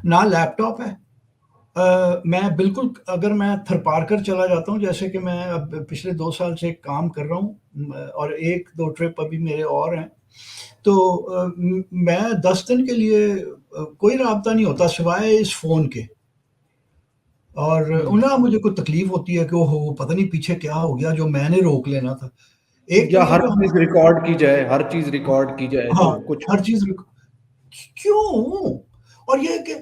نہ لیپ ٹاپ ہے. میں بالکل, اگر میں تھر پار کر چلا جاتا ہوں, جیسے کہ میں اب پچھلے 2 سال سے کام کر رہا ہوں, اور 1-2 ٹرپ ابھی میرے اور ہیں, تو میں 10 دن کے لیے کوئی رابطہ نہیں ہوتا سوائے اس فون کے. اور انہیں مجھے کوئی تکلیف ہوتی ہے کہ وہ پتہ نہیں پیچھے کیا ہو گیا جو میں نے روک لینا تھا. ایک تو یا یہ ہر جو چیز ریکارڈ کی جائے, ہر چیز ریکارڈ کی جائے, ہاں تو کچھ ہر چیز کیوں, اور یہ کہ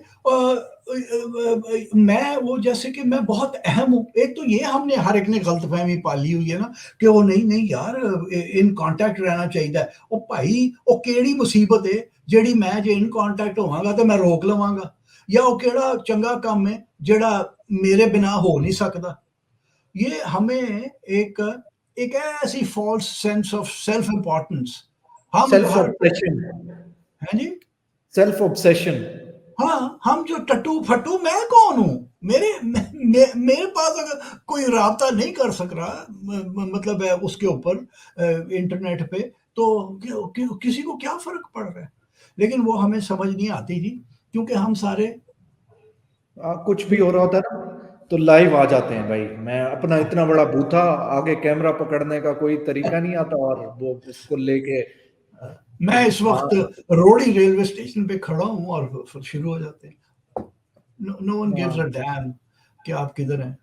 میں وہ جیسے کہ میں بہت اہم ہوں. ایک تو یہ ہم نے ہر ایک نے غلط فہمی پالی ہوئی ہے نا کہ وہ نہیں یار ان کانٹیکٹ رہنا چاہیے. وہ بھائی وہ کیڑی مصیبت ہے جیڑی میں جے ان کانٹیکٹ ہوواں گا تو میں روک لواں گا, یا وہ کیڑا چنگا کام ہے جیڑا میرے بنا ہو نہیں سکتا. یہ ہمیں ایک ایسی false sense of self importance ہم سیلف ہر آبسیشن. ہیں جی. Self obsession. ہاں ہم جو ٹٹو پھٹو, میں کون ہوں, میرے پاس اگر کوئی رابطہ نہیں کر سک رہا مطلب ہے اس کے اوپر انٹرنیٹ پہ, تو کسی کو کیا فرق پڑ رہا ہے. لیکن وہ ہمیں سمجھ نہیں آتی تھی کیونکہ ہم سارے کچھ بھی ہو رہا ہوتا ہے نا تو لائیو آ جاتے ہیں بھائی. میں اپنا اتنا بڑا بوتھا, آگے کیمرہ پکڑنے کا کوئی طریقہ نہیں آتا, اور وہ اس کو لے کے میں اس وقت روڑی ریلوے اسٹیشن پہ کھڑا ہوں اور شروع ہو جاتے ہیں. نو ون گیوز اے ڈیم کہ آپ کدھر ہیں.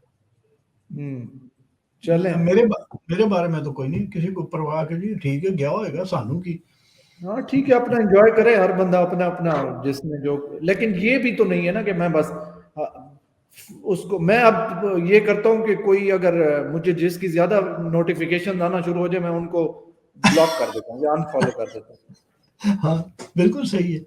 چلیں میرے بارے میں تو کوئی نہیں کسی کو پرواہ کے, جی ٹھیک ہے گیا ہوئے گا سانو کی. ہاں ٹھیک ہے, اپنا انجوائے کرے ہر بندہ اپنا اپنا جس میں جو. لیکن یہ بھی تو نہیں ہے نا کہ میں بس اس کو, میں اب یہ کرتا ہوں کہ کوئی اگر مجھے جس کی زیادہ نوٹیفیکیشن آنا شروع ہو جائے میں ان کو بلاک کر دیتا ہوں یا انفالو کر دیتا ہوں. ہاں بالکل صحیح ہے.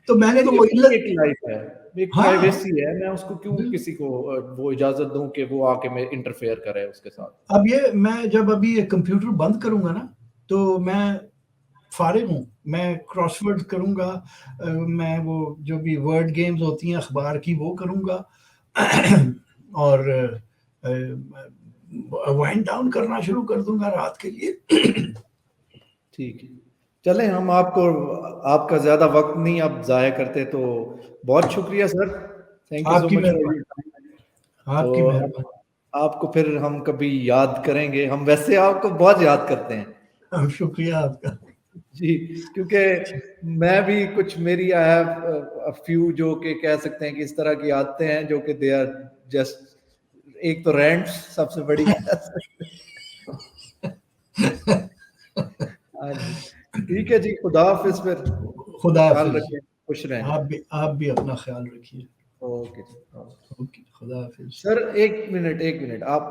تو میں نے تو وہ ایک لائف ہے, ایک پرائیویسی ہے, میں اس کو کیوں کسی کو وہ اجازت دوں کہ وہ آ کے میں انٹرفیئر کرے اس کے ساتھ. اب یہ میں جب ابھی یہ کمپیوٹر بند کروں گا نا تو میں فارغ ہوں, میں کراس ورڈ کروں گا, میں وہ جو بھی ورڈ گیمز ہوتی ہیں اخبار کی وہ کروں گا, اور وائنڈ ڈاؤن کرنا شروع کر دوں گا رات کے لیے. ٹھیک ہے, چلیں ہم آپ کو, آپ کا زیادہ وقت نہیں آپ ضائع کرتے, تو بہت شکریہ سر, تھینک یو آپ سو کی مچ. مہربانی, آپ کی مہربانی. آپ کو پھر ہم کبھی یاد کریں گے, ہم ویسے آپ کو بہت یاد کرتے ہیں. شکریہ آپ کا. جی, کیونکہ میں بھی کچھ میری آئی ہیو فیو جو کہ کہہ سکتے ہیں کہ اس طرح کی عادتیں ہیں جو کہ دے آر جسٹ, ایک تو رینٹ سب سے بڑی. ٹھیک ہے جی, خدا حافظ. پھر خدا خیال حافظ. رکھیں, خوش رہیں. آپ بھی اپنا خیال رکھیے. اوکے اوکے, خدا حافظ. سر ایک منٹ آپ